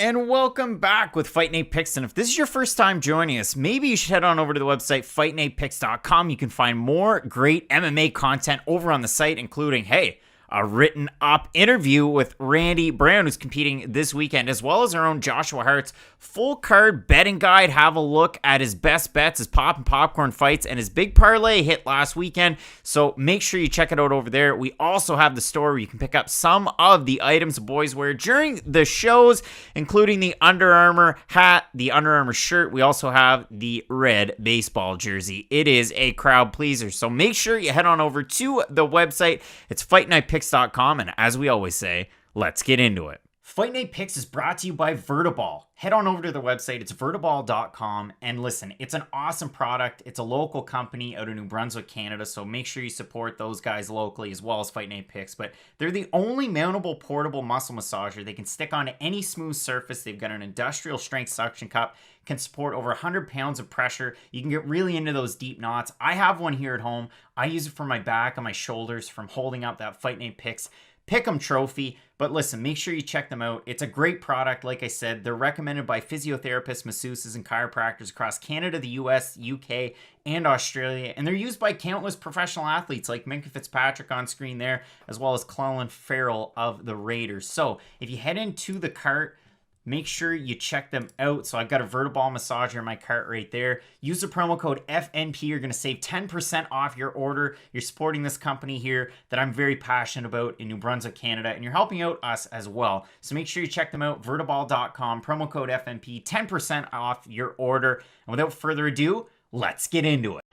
And welcome back with Fight Night Picks. And if this is your first time joining us, maybe you should head on over to the website fightnightpicks.com. You can find more great MMA content over on the site, including, a written up interview with Randy Brown, who's competing this weekend, as well as our own Joshua Hart's full card betting guide. Have a look at his best bets, his pop and popcorn fights, and his big parlay hit last weekend. So make sure you check it out over there. We also have the store where you can pick up some of the items the boys wear during the shows, including the Under Armour hat, the Under Armour shirt. We also have the red baseball jersey. It is a crowd pleaser. So make sure you head on over to the website. It's fightnightpicks.com. And as we always say, let's get into it. Fight Night Picks is brought to you by Vertiball. Head on over to their website. It's vertiball.com. And listen, it's an awesome product. It's a local company out of New Brunswick, Canada. So make sure you support those guys locally as well as Fight Night Picks. But they're the only mountable portable muscle massager. They can stick on any smooth surface. They've got an industrial strength suction cup. Can support over 100 pounds of pressure. You can get really into those deep knots. I have one here at home. I use it for my back and my shoulders from holding up that Fight Night Picks Pick'em trophy. But listen, make sure you check them out. It's a great product. Like I said, they're recommended by physiotherapists, masseuses, and chiropractors across Canada, the US, UK, and Australia. And they're used by countless professional athletes like Minka Fitzpatrick on screen there, as well as Clelin Ferrell of the Raiders. So if you head into the cart, make sure you check them out. So I've got a Vertiball massager in my cart right there. Use the promo code FNP. You're going to save 10% off your order. You're supporting this company here that I'm very passionate about in New Brunswick, Canada, and you're helping out us as well. So make sure you check them out, vertiball.com, promo code FNP, 10% off your order. And without further ado, let's get into it.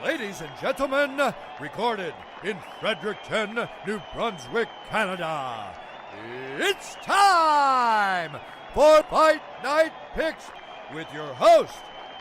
Ladies and gentlemen, recorded in Fredericton, New Brunswick, Canada. It's time for Fight Night Picks with your host,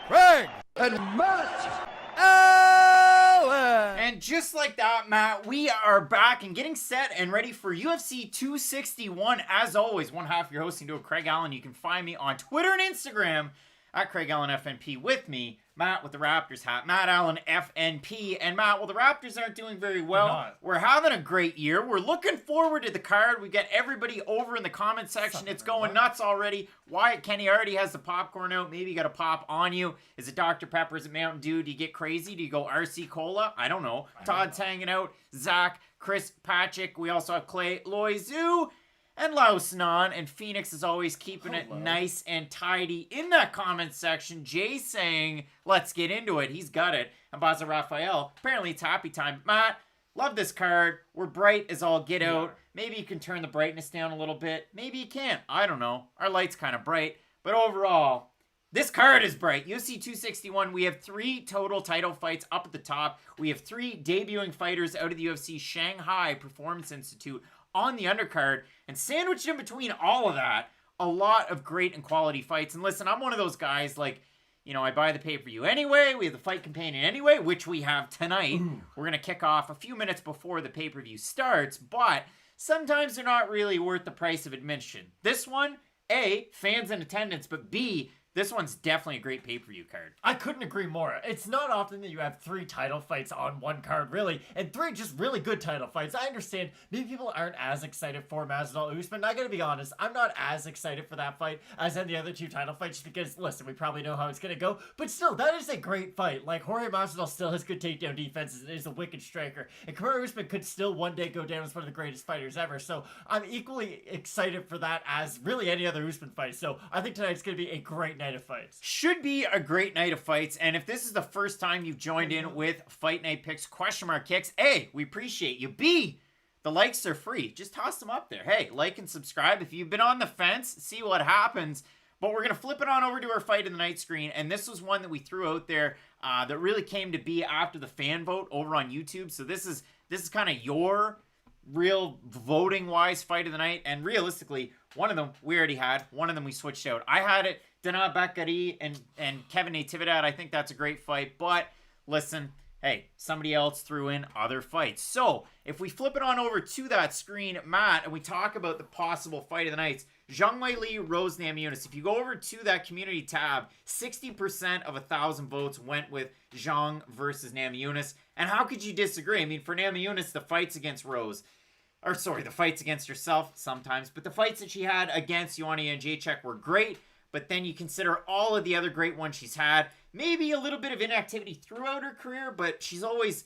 Craig and Matt Allen. And just like that, Matt, we are back and getting set and ready for UFC 261. As always, one half your hosting to Craig Allen. You can find me on Twitter and Instagram at Craig Allen FNP. With me, Matt with the Raptors hat, Matt Allen FNP. And Matt, well, the Raptors aren't doing very well. We're having a great year. We're looking forward to the card. We got everybody over in the comment section. It's going nuts already. Wyatt Kenny already has the popcorn out. Maybe you got a pop on you. Is it Dr. Pepper? Is it Mountain Dew? Do you get crazy? Do you go RC Cola? I don't know. Todd's hanging out. Zach, Chris Patrick. We also have Clay Loizu. And Laosnan, and Phoenix is always keeping it nice and tidy in that comment section. Jay saying, let's get into it. He's got it. And Baza Raphael, apparently it's happy time. Matt, love this card. We're bright as all get out. Maybe you can turn the brightness down a little bit. Maybe you can't. I don't know. Our light's kind of bright. But overall, this card is bright. UFC 261, we have 3 total title fights up at the top. We have 3 debuting fighters out of the UFC Shanghai Performance Institute on the undercard, and sandwiched in between all of that, a lot of great and quality fights. And listen, I'm one of those guys, like, I buy the pay-per-view anyway, we have the fight companion anyway, which we have tonight. We're going to kick off a few minutes before the pay-per-view starts, but sometimes they're not really worth the price of admission. This one, A, fans in attendance, but B, this one's definitely a great pay-per-view card. I couldn't agree more. It's not often that you have 3 title fights on one card, really, and 3 just really good title fights. I understand maybe people aren't as excited for Masvidal Usman. I gotta be honest, I'm not as excited for that fight as in the other 2 title fights because, listen, we probably know how it's gonna go, but still, that is a great fight. Like, Jorge Masvidal still has good takedown defenses and is a wicked striker, and Kamaru Usman could still one day go down as one of the greatest fighters ever, so I'm equally excited for that as really any other Usman fight, so I think tonight's gonna be a great night of fights. Should be a great night of fights. And if this is the first time you've joined in with Fight Night Picks kicks, A, we appreciate you. B, the likes are free. Just toss them up there. Hey, like and subscribe. If you've been on the fence, see what happens. But we're going to flip it on over to our Fight of the Night screen. And this was one that we threw out there that really came to be after the fan vote over on YouTube. So this is kind of your real voting-wise Fight of the Night. And realistically, one of them we already had. One of them we switched out. I had it. Danaa Batgerel and Kevin Natividad. I think that's a great fight. But listen, hey, somebody else threw in other fights. So if we flip it on over to that screen, Matt, and we talk about the possible Fight of the Nights, Zhang Weili, Rose Namajunas. If you go over to that community tab, 60% of 1,000 votes went with Zhang versus Namajunas. And how could you disagree? I mean, for Namajunas, the fights against Rose, the fights against herself sometimes, but the fights that she had against Joanna Jędrzejczyk were great. But then you consider all of the other great ones she's had. Maybe a little bit of inactivity throughout her career, but she's always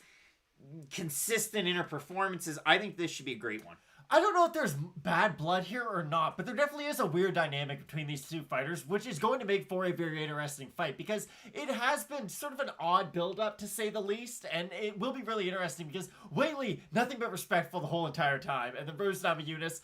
consistent in her performances. I think this should be a great one. I don't know if there's bad blood here or not, but there definitely is a weird dynamic between these two fighters, which is going to make for a very interesting fight, because it has been sort of an odd build-up, to say the least, and it will be really interesting because Weili, nothing but respectful the whole entire time, and then Bruce Namajunas,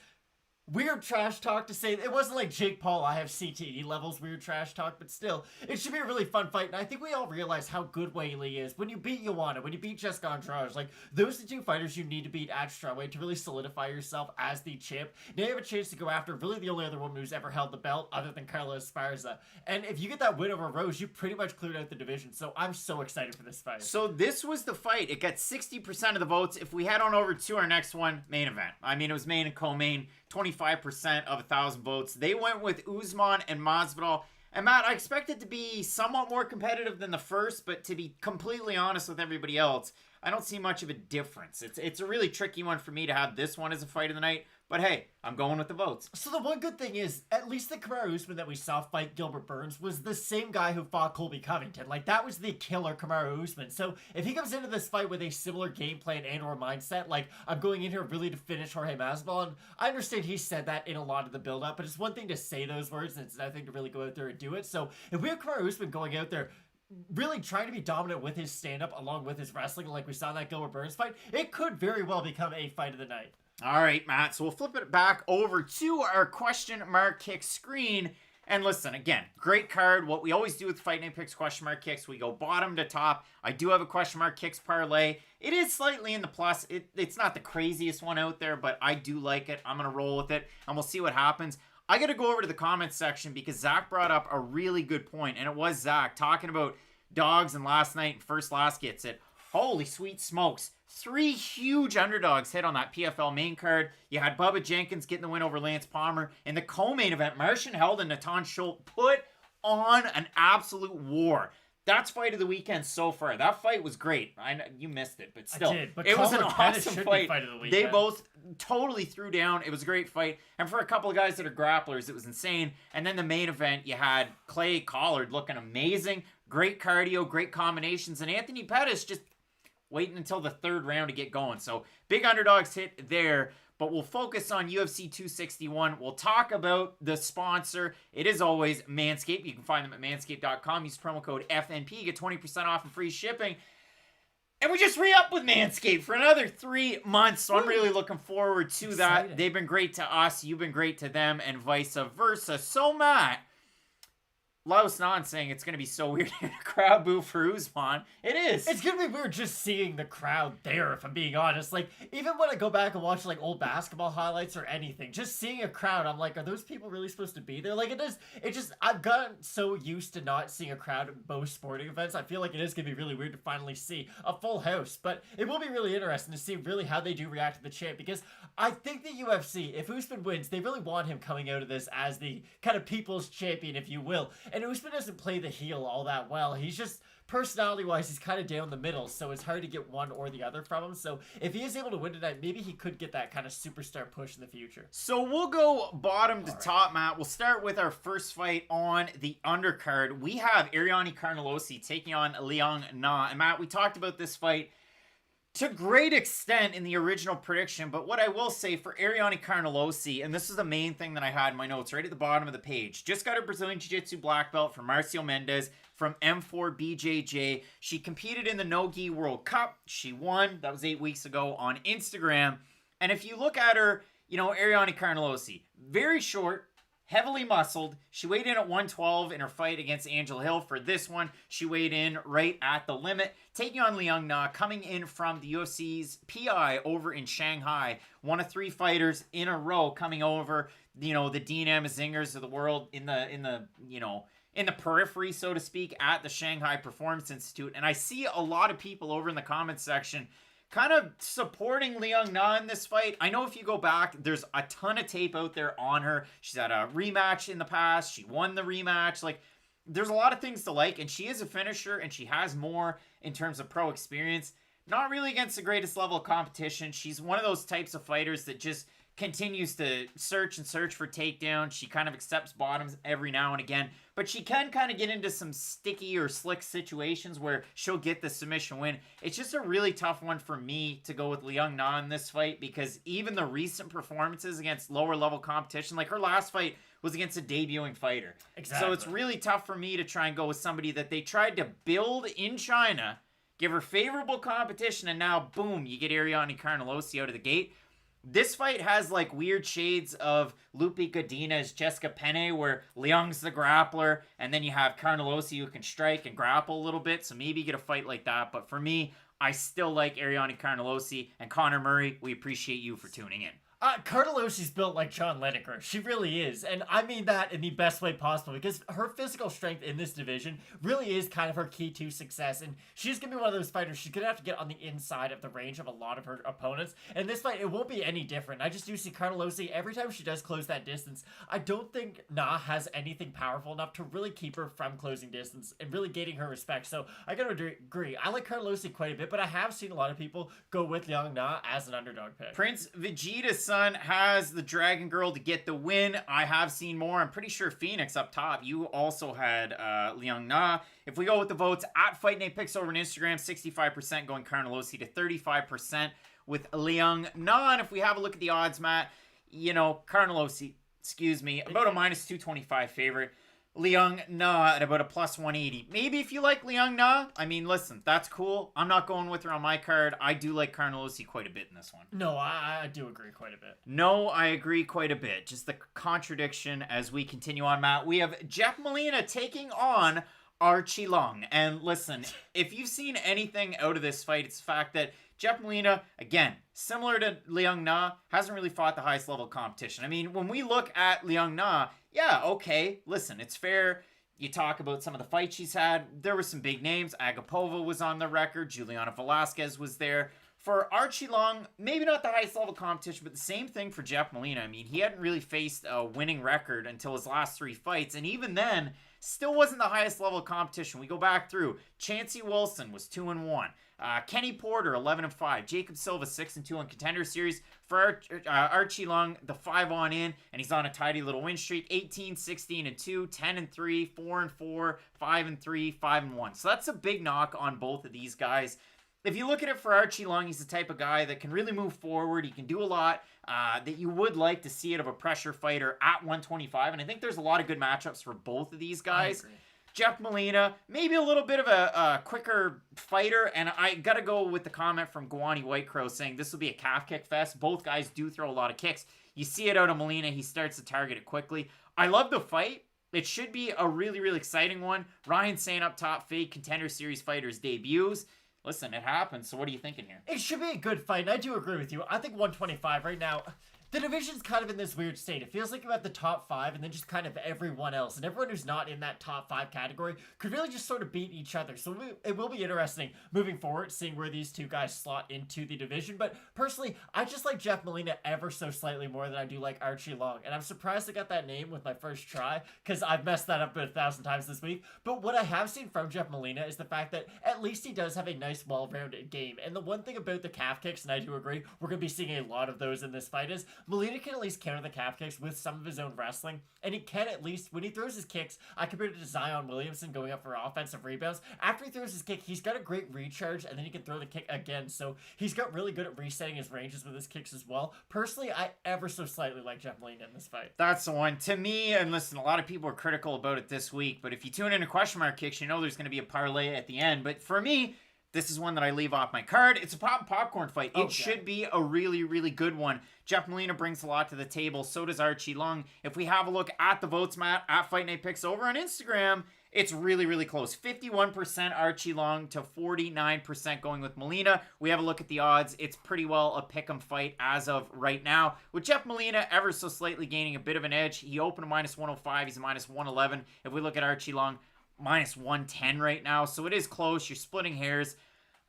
weird trash talk to say. It wasn't like Jake Paul, I have CTE levels weird trash talk, but still, it should be a really fun fight, and I think we all realize how good Weili is. When you beat Joanna, when you beat Jessica Andrade, like, those are the two fighters you need to beat at strawweight to really solidify yourself as the champ. Now you have a chance to go after really the only other woman who's ever held the belt other than Carla Esparza, and if you get that win over Rose, you pretty much cleared out the division, so I'm so excited for this fight. So this was the fight. It got 60% of the votes. If we head on over to our next one, main event. I mean, it was main and co-main. 25% of 1,000 votes. They went with Usman and Masvidal. And Matt, I expect it to be somewhat more competitive than the first, but to be completely honest with everybody else, I don't see much of a difference. It's a really tricky one for me to have this one as a fight of the night. But hey, I'm going with the votes. So the one good thing is, at least the Kamaru Usman that we saw fight Gilbert Burns was the same guy who fought Colby Covington. Like, that was the killer Kamaru Usman. So if he comes into this fight with a similar game plan and or mindset, like, I'm going in here really to finish Jorge Masvidal, and I understand he said that in a lot of the build-up, but it's one thing to say those words, and it's another thing to really go out there and do it. So if we have Kamaru Usman going out there really trying to be dominant with his stand-up along with his wrestling, like we saw in that Gilbert Burns fight, it could very well become a fight of the night. All right, Matt. So we'll flip it back over to our question mark kick screen. And listen, again, great card. What we always do with Fight Night Picks question mark kicks, we go bottom to top. I do have a question mark kicks parlay. It is slightly in the plus. It's not the craziest one out there, but I do like it. I'm going to roll with it, and we'll see what happens. I got to go over to the comments section because Zach brought up a really good point, and it was Zach talking about dogs and last night and First Last Gets It. Holy sweet smokes. 3 huge underdogs hit on that PFL main card. You had Bubba Jenkins getting the win over Lance Palmer. In the co-main event, Martian Held and Natan Schultz put on an absolute war. That's fight of the weekend so far. That fight was great. I know you missed it, but still, it was an awesome fight. Fight of the weekend. They both totally threw down. It was a great fight. And for a couple of guys that are grapplers, it was insane. And then the main event, you had Clay Collard looking amazing. Great cardio, great combinations. And Anthony Pettis just waiting until the third round to get going. So big underdogs hit there, but we'll focus on UFC 261. We'll talk about the sponsor. It is always Manscaped. You can find them at manscaped.com. Use promo code FNP. Get 20% off and free shipping. And we just re-up with Manscaped for another 3 months. So I'm really looking forward to that. They've been great to us. You've been great to them and vice versa. So Matt, Laos Nan saying it's going to be so weird in a crowd boo for Usman. It is. It's going to be weird just seeing the crowd there, if I'm being honest. Like, even when I go back and watch, like, old basketball highlights or anything, just seeing a crowd, I'm like, are those people really supposed to be there? Like, I've gotten so used to not seeing a crowd at most sporting events. I feel like it is going to be really weird to finally see a full house. But it will be really interesting to see really how they do react to the champ, because I think the UFC, if Usman wins, they really want him coming out of this as the kind of people's champion, if you will. And Usman doesn't play the heel all that well. He's just, personality-wise, he's kind of down the middle, so it's hard to get one or the other from him. So if he is able to win tonight, maybe he could get that kind of superstar push in the future. So we'll go bottom to top, Matt. We'll start with our first fight on the undercard. We have Ariane Carnelossi taking on Liang. And Matt, we talked about this fight to great extent in the original prediction, but what I will say for Ariane Carnelossi, and this is the main thing that I had in my notes right at the bottom of the page, just got her Brazilian Jiu-Jitsu black belt from Marcio Mendes from M4 BJJ. She competed in the No-Gi World Cup. She won. That was 8 weeks ago on Instagram. And if you look at her, you know, Ariane Carnelossi, very short, heavily muscled. She weighed in at 112 in her fight against Angela Hill. For this one, she weighed in right at the limit. Taking on Liang Na, coming in from the UFC's PI over in Shanghai. One of 3 fighters in a row coming over, you know, the Dean Amazingers of the world in the periphery, so to speak, at the Shanghai Performance Institute. And I see a lot of people over in the comments section kind of supporting Liang Na in this fight. I know if you go back, there's a ton of tape out there on her. She's had a rematch in the past. She won the rematch. Like, there's a lot of things to like, and she is a finisher, and she has more in terms of pro experience. not really against the greatest level of competition. She's one of those types of fighters that just continues to search for takedowns. She kind of accepts bottoms every now and again, but she can kind of get into some sticky or slick situations where she'll get the submission win. It's just a really tough one for me to go with Liang Na in this fight, because even the recent performances against lower level competition, like her last fight was against a debuting fighter. Exactly. So it's really tough for me to try and go with somebody that they tried to build in China, give her favorable competition, and now, boom, you get Ariane Carnelossi out of the gate. This fight has like weird shades of Lupe Godinez's Jessica Penne, where Liang's the grappler, and then you have Carnelossi who can strike and grapple a little bit, so maybe you get a fight like that. But for me, I still like Ariane Carnelossi. And Connor Murray, we appreciate you for tuning in. Carnelossi's built like John Lineker. She really is. And I mean that in the best way possible, because her physical strength in this division really is kind of her key to success. And she's going to be one of those fighters. She's going to have to get on the inside of the range of a lot of her opponents. And this fight, it won't be any different. I just do see Carnelossi, every time she does close that distance, I don't think Na has anything powerful enough to really keep her from closing distance and really gaining her respect. So I got to agree. I like Carnelossi quite a bit, but I have seen a lot of people go with Liang Na as an underdog pick. Prince Vegeta's son has the Dragon Girl to get the win. I have seen more. I'm pretty sure Phoenix up top, you also had Liang Na. If we go with the votes at Fight Night Picks over on Instagram, 65% going Carnelossi to 35% with Liang Na. And if we have a look at the odds, Matt, you know, Carnelossi, about a minus 225 favorite. Liang Na at about a plus 180. Maybe if you like Liang Na, I mean, listen, that's cool. I'm not going with her on my card. I do like Carnelossi quite a bit in this one. No, I do agree quite a bit. No, I agree quite a bit. Just the contradiction as we continue on, Matt. We have Jeff Molina taking on Aoriqileng. And listen, if you've seen anything out of this fight, it's the fact that Jeff Molina, again, similar to Liang Na, hasn't really fought the highest level of competition. I mean, when we look at Liang Na, yeah, okay, listen, it's fair. You talk about some of the fights she's had. There were some big names. Agapova was on the record. Juliana Velasquez was there. For Aoriqileng, maybe not the highest level competition, but the same thing for Jeff Molina. I mean, he hadn't really faced a winning record until his last 3 fights, and even then, still wasn't the highest level of competition. We go back through. Chancey Wilson was 2-1. Kenny Porter 11-5. Jacob Silva 6-2 on Contender Series. For Aoriqileng, the 5 on in, and he's on a tidy little win streak. 18, 16-2, 10-3, 4-4, 5-3, 5-1. So that's a big knock on both of these guys. If you look at it for Aoriqileng, he's the type of guy that can really move forward. He can do a lot that you would like to see out of a pressure fighter at 125. And I think there's a lot of good matchups for both of these guys. Jeff Molina, maybe a little bit of a quicker fighter. And I got to go with the comment from Guani Whitecrow saying this will be a calf kick fest. Both guys do throw a lot of kicks. You see it out of Molina. He starts to target it quickly. I love the fight. It should be a really, really exciting one. Ryan saying up top, fake Contender Series fighters debuts. Listen, it happens. So what are you thinking here? It should be a good fight, and I do agree with you. I think 125 right now, the division's kind of in this weird state. It feels like you're at the top 5 and then just kind of everyone else. And everyone who's not in that top 5 category could really just sort of beat each other. So it will be interesting moving forward, seeing where these two guys slot into the division. But personally, I just like Jeff Molina ever so slightly more than I do like Aoriqileng. And I'm surprised I got that name with my first try, because I've messed that up 1,000 times this week. But what I have seen from Jeff Molina is the fact that at least he does have a nice, well-rounded game. And the one thing about the calf kicks, and I do agree, we're going to be seeing a lot of those in this fight, is Molina can at least counter the calf kicks with some of his own wrestling, and he can at least, when he throws his kicks, I compare it to Zion Williamson going up for offensive rebounds. After he throws his kick, he's got a great recharge, and then he can throw the kick again, so he's got really good at resetting his ranges with his kicks as well. Personally, I ever so slightly like Jeff Molina in this fight. That's the one. To me, and listen, a lot of people are critical about it this week, but if you tune in to question mark kicks, you know there's going to be a parlay at the end, but for me, this is one that I leave off my card. It's a popcorn fight. It should be a really, really good one. Jeff Molina brings a lot to the table. So does Aoriqileng. If we have a look at the votes, Matt, at Fight Night Picks over on Instagram, it's really, really close. 51% Aoriqileng to 49% going with Molina. We have a look at the odds. It's pretty well a pick'em fight as of right now. With Jeff Molina ever so slightly gaining a bit of an edge. He opened a minus 105. He's a minus 111. If we look at Aoriqileng, minus 110 right now. So it is close. You're splitting hairs.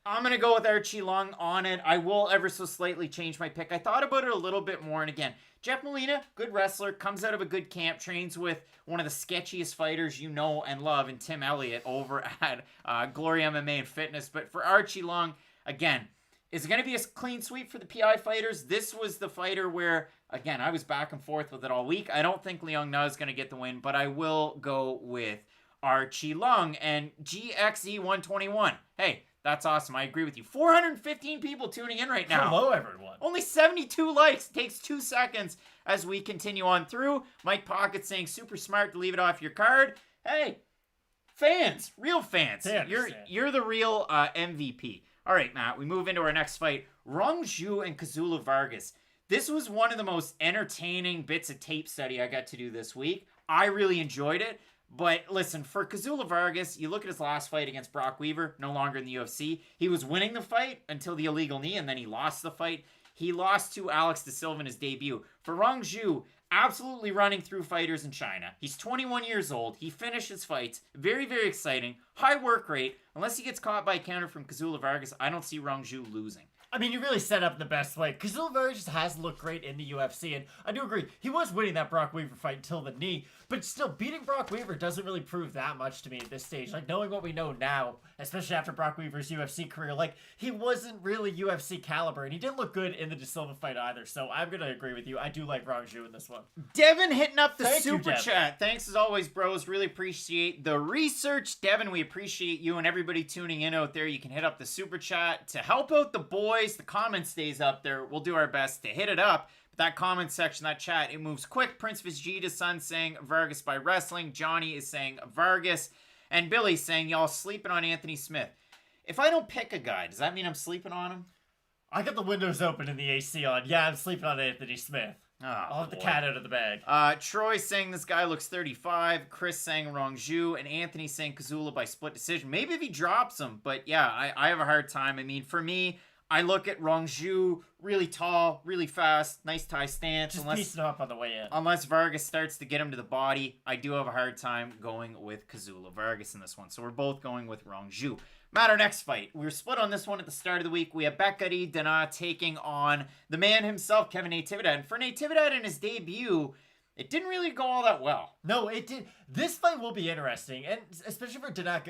I'm going to go with Aoriqileng on it. I will ever so slightly change my pick. I thought about it a little bit more. And again, Jeff Molina, good wrestler, comes out of a good camp, trains with one of the sketchiest fighters you know and love in Tim Elliott over at Glory MMA and Fitness. But for Aoriqileng, Again, is it going to be a clean sweep for the PI fighters? This was the fighter where, again, I was back and forth with it all week. I don't think Liang is going to get the win, but I will go with Aoriqileng and GXE121. Hey, that's awesome. I agree with you. 415 people tuning in right now. Hello, everyone. Only 72 likes. Takes 2 seconds as we continue on through. Mike Pocket saying super smart to leave it off your card. Hey, fans, real fans. You're the real MVP. All right, Matt, we move into our next fight. Rongzhu and Kazula Vargas. This was one of the most entertaining bits of tape study I got to do this week. I really enjoyed it. But listen, for Kazula Vargas, you look at his last fight against Brock Weaver, no longer in the UFC. He was winning the fight until the illegal knee, and then he lost the fight. He lost to Alex De Silva in his debut. For Rongzhu, absolutely running through fighters in China. He's 21 years old. He finishes fights. Very, very exciting. High work rate. Unless he gets caught by a counter from Kazula Vargas, I don't see Rongzhu losing. I mean, you really set up the best way. Kazula Vargas just has looked great in the UFC, and I do agree. He was winning that Brock Weaver fight until the knee, but still, beating Brock Weaver doesn't really prove that much to me at this stage. Like, knowing what we know now, especially after Brock Weaver's UFC career, like, he wasn't really UFC caliber, and he didn't look good in the De Silva fight either, so I'm going to agree with you. I do like Rongzhu in this one. Devin hitting up the Thank you, super Devin. chat. Thanks as always, bros. Really appreciate the research. Devin, we appreciate you and everybody tuning in out there. You can hit up the super chat to help out the boys. The comment stays up there. We'll do our best to hit it up. But that comment section, that chat, it moves quick. Prince Vegeta's son saying Vargas by wrestling. Johnny is saying Vargas. And Billy's saying y'all sleeping on Anthony Smith. If I don't pick a guy, does that mean I'm sleeping on him? I got the windows open and the AC on. Yeah, I'm sleeping on Anthony Smith. Oh, I'll have the boy. cat out of the bag. Troy saying this guy looks 35. Chris saying Rongzhu. And Anthony saying Kazula by split decision. Maybe if he drops him. But yeah, I have a hard time. I mean, for me, I look at Rongzhu, really tall, really fast, nice tie stance. Just piecing up on the way in. Unless Vargas starts to get him to the body, I do have a hard time going with Kazula Vargas in this one. So we're both going with Rongzhu. Matt, our next fight. We were split on this one at the start of the week. We have Batgerel Danaa taking on the man himself, Kevin Natividad. And for Natividad in his debut, it didn't really go all that well. No, it did. This fight will be interesting, and especially for Danaa.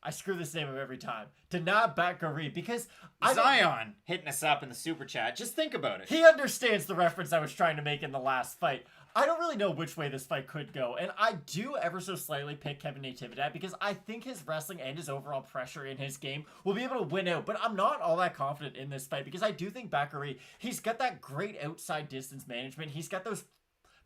I screw this name up every time. Danaa Batgerel, because Zion hitting us up in the super chat. Just think about it. He understands the reference I was trying to make in the last fight. I don't really know which way this fight could go, and I do ever so slightly pick Kevin Natividad because I think his wrestling and his overall pressure in his game will be able to win out, but I'm not all that confident in this fight because I do think Batgerel, he's got that great outside distance management. He's got those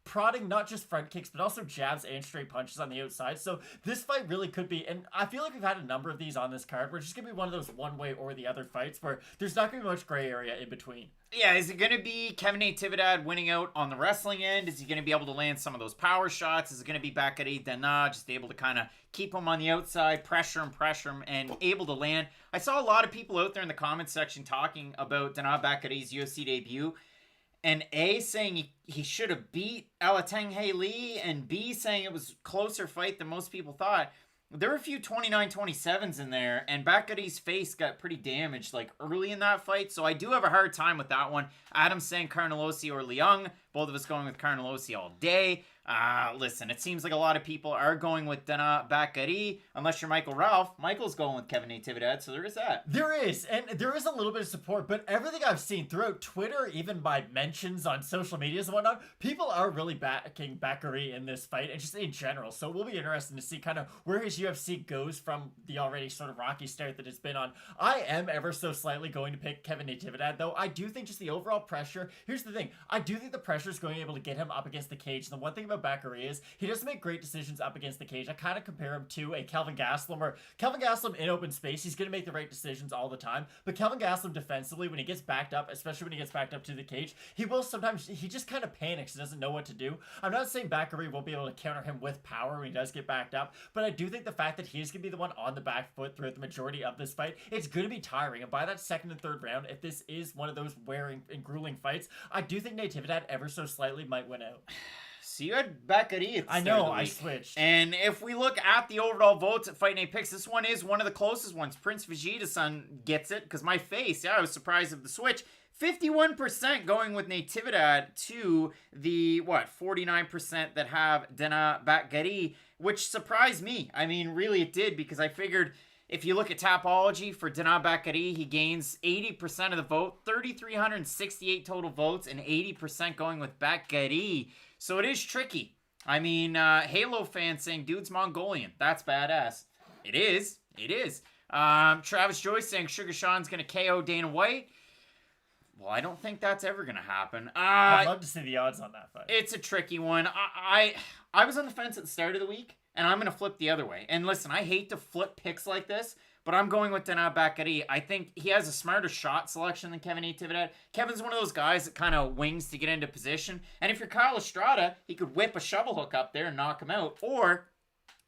prodding, not just front kicks, but also jabs and straight punches on the outside. So this fight really could be, and I feel like we've had a number of these on this card where it's just going to be one of those one way or the other fights where there's not going to be much gray area in between. Yeah, is it going to be Kevin Natividad winning out on the wrestling end? Is he going to be able to land some of those power shots? Is it going to be Batgerel Danaa just able to kind of keep him on the outside, pressure him, and able to land? I saw a lot of people out there in the comment section talking about Danaa Batgerel's UFC debut, and A, saying he should have beat Alatenghe Lee, and B, saying it was a closer fight than most people thought. There were a few 29-27s in there, and Batgerel's face got pretty damaged like early in that fight, so I do have a hard time with that one. Adam's saying Carnelossi or Liang. Both of us going with Carnelossi all day. Listen, it seems like a lot of people are going with Danaa Batgerel, unless you're Michael Ralph. Michael's going with Kevin Natividad, so there is that. There is, and there is a little bit of support, but everything I've seen throughout Twitter, even by mentions on social medias and whatnot, people are really backing Batgerel in this fight, and just in general, so it will be interesting to see kind of where his UFC goes from the already sort of rocky start that it's been on. I am ever so slightly going to pick Kevin Natividad, though. I do think just the overall pressure, here's the thing, I do think the pressure is going to be able to get him up against the cage. The one thing about Batgerel is he doesn't make great decisions up against the cage. I kind of compare him to a Kelvin Gastelum, where Kelvin Gastelum in open space, he's going to make the right decisions all the time, but Kelvin Gastelum defensively, when he gets backed up, especially when he gets backed up to the cage, he will sometimes, he just kind of panics and doesn't know what to do. I'm not saying Batgerel won't be able to counter him with power when he does get backed up, but I do think the fact that he's going to be the one on the back foot throughout the majority of this fight, it's going to be tiring, and by that second and third round, if this is one of those wearing and grueling fights, I do think Natividad ever so slightly might win out. So you had Batgerel. I know, I switched. And if we look at the overall votes at Fight Night Picks, this one is one of the closest ones. Prince Vegeta's son gets it, because my face, I was surprised of the switch. 51% going with Natividad to the, 49% that have Danaa Batgerel, which surprised me. I mean, really it did, because I figured If you look at Tapology for Danaa Bakary, he gains 80% of the vote, 3,368 total votes, and 80% going with Bakary. So it is tricky. I mean, Halo fans saying, dude's Mongolian. That's badass. It is. It is. Travis Joyce saying Sugar Sean's going to KO Dana White. Well, I don't think that's ever going to happen. I'd love to see the odds on that fight. It's a tricky one. I was on the fence at the start of the week, and I'm going to flip the other way. And listen, I hate to flip picks like this, but I'm going with Danaa Bakary. I think he has a smarter shot selection than Kevin Natividad. Kevin's one of those guys that kind of wings to get into position. And if you're Kyle Estrada, he could whip a shovel hook up there and knock him out. Or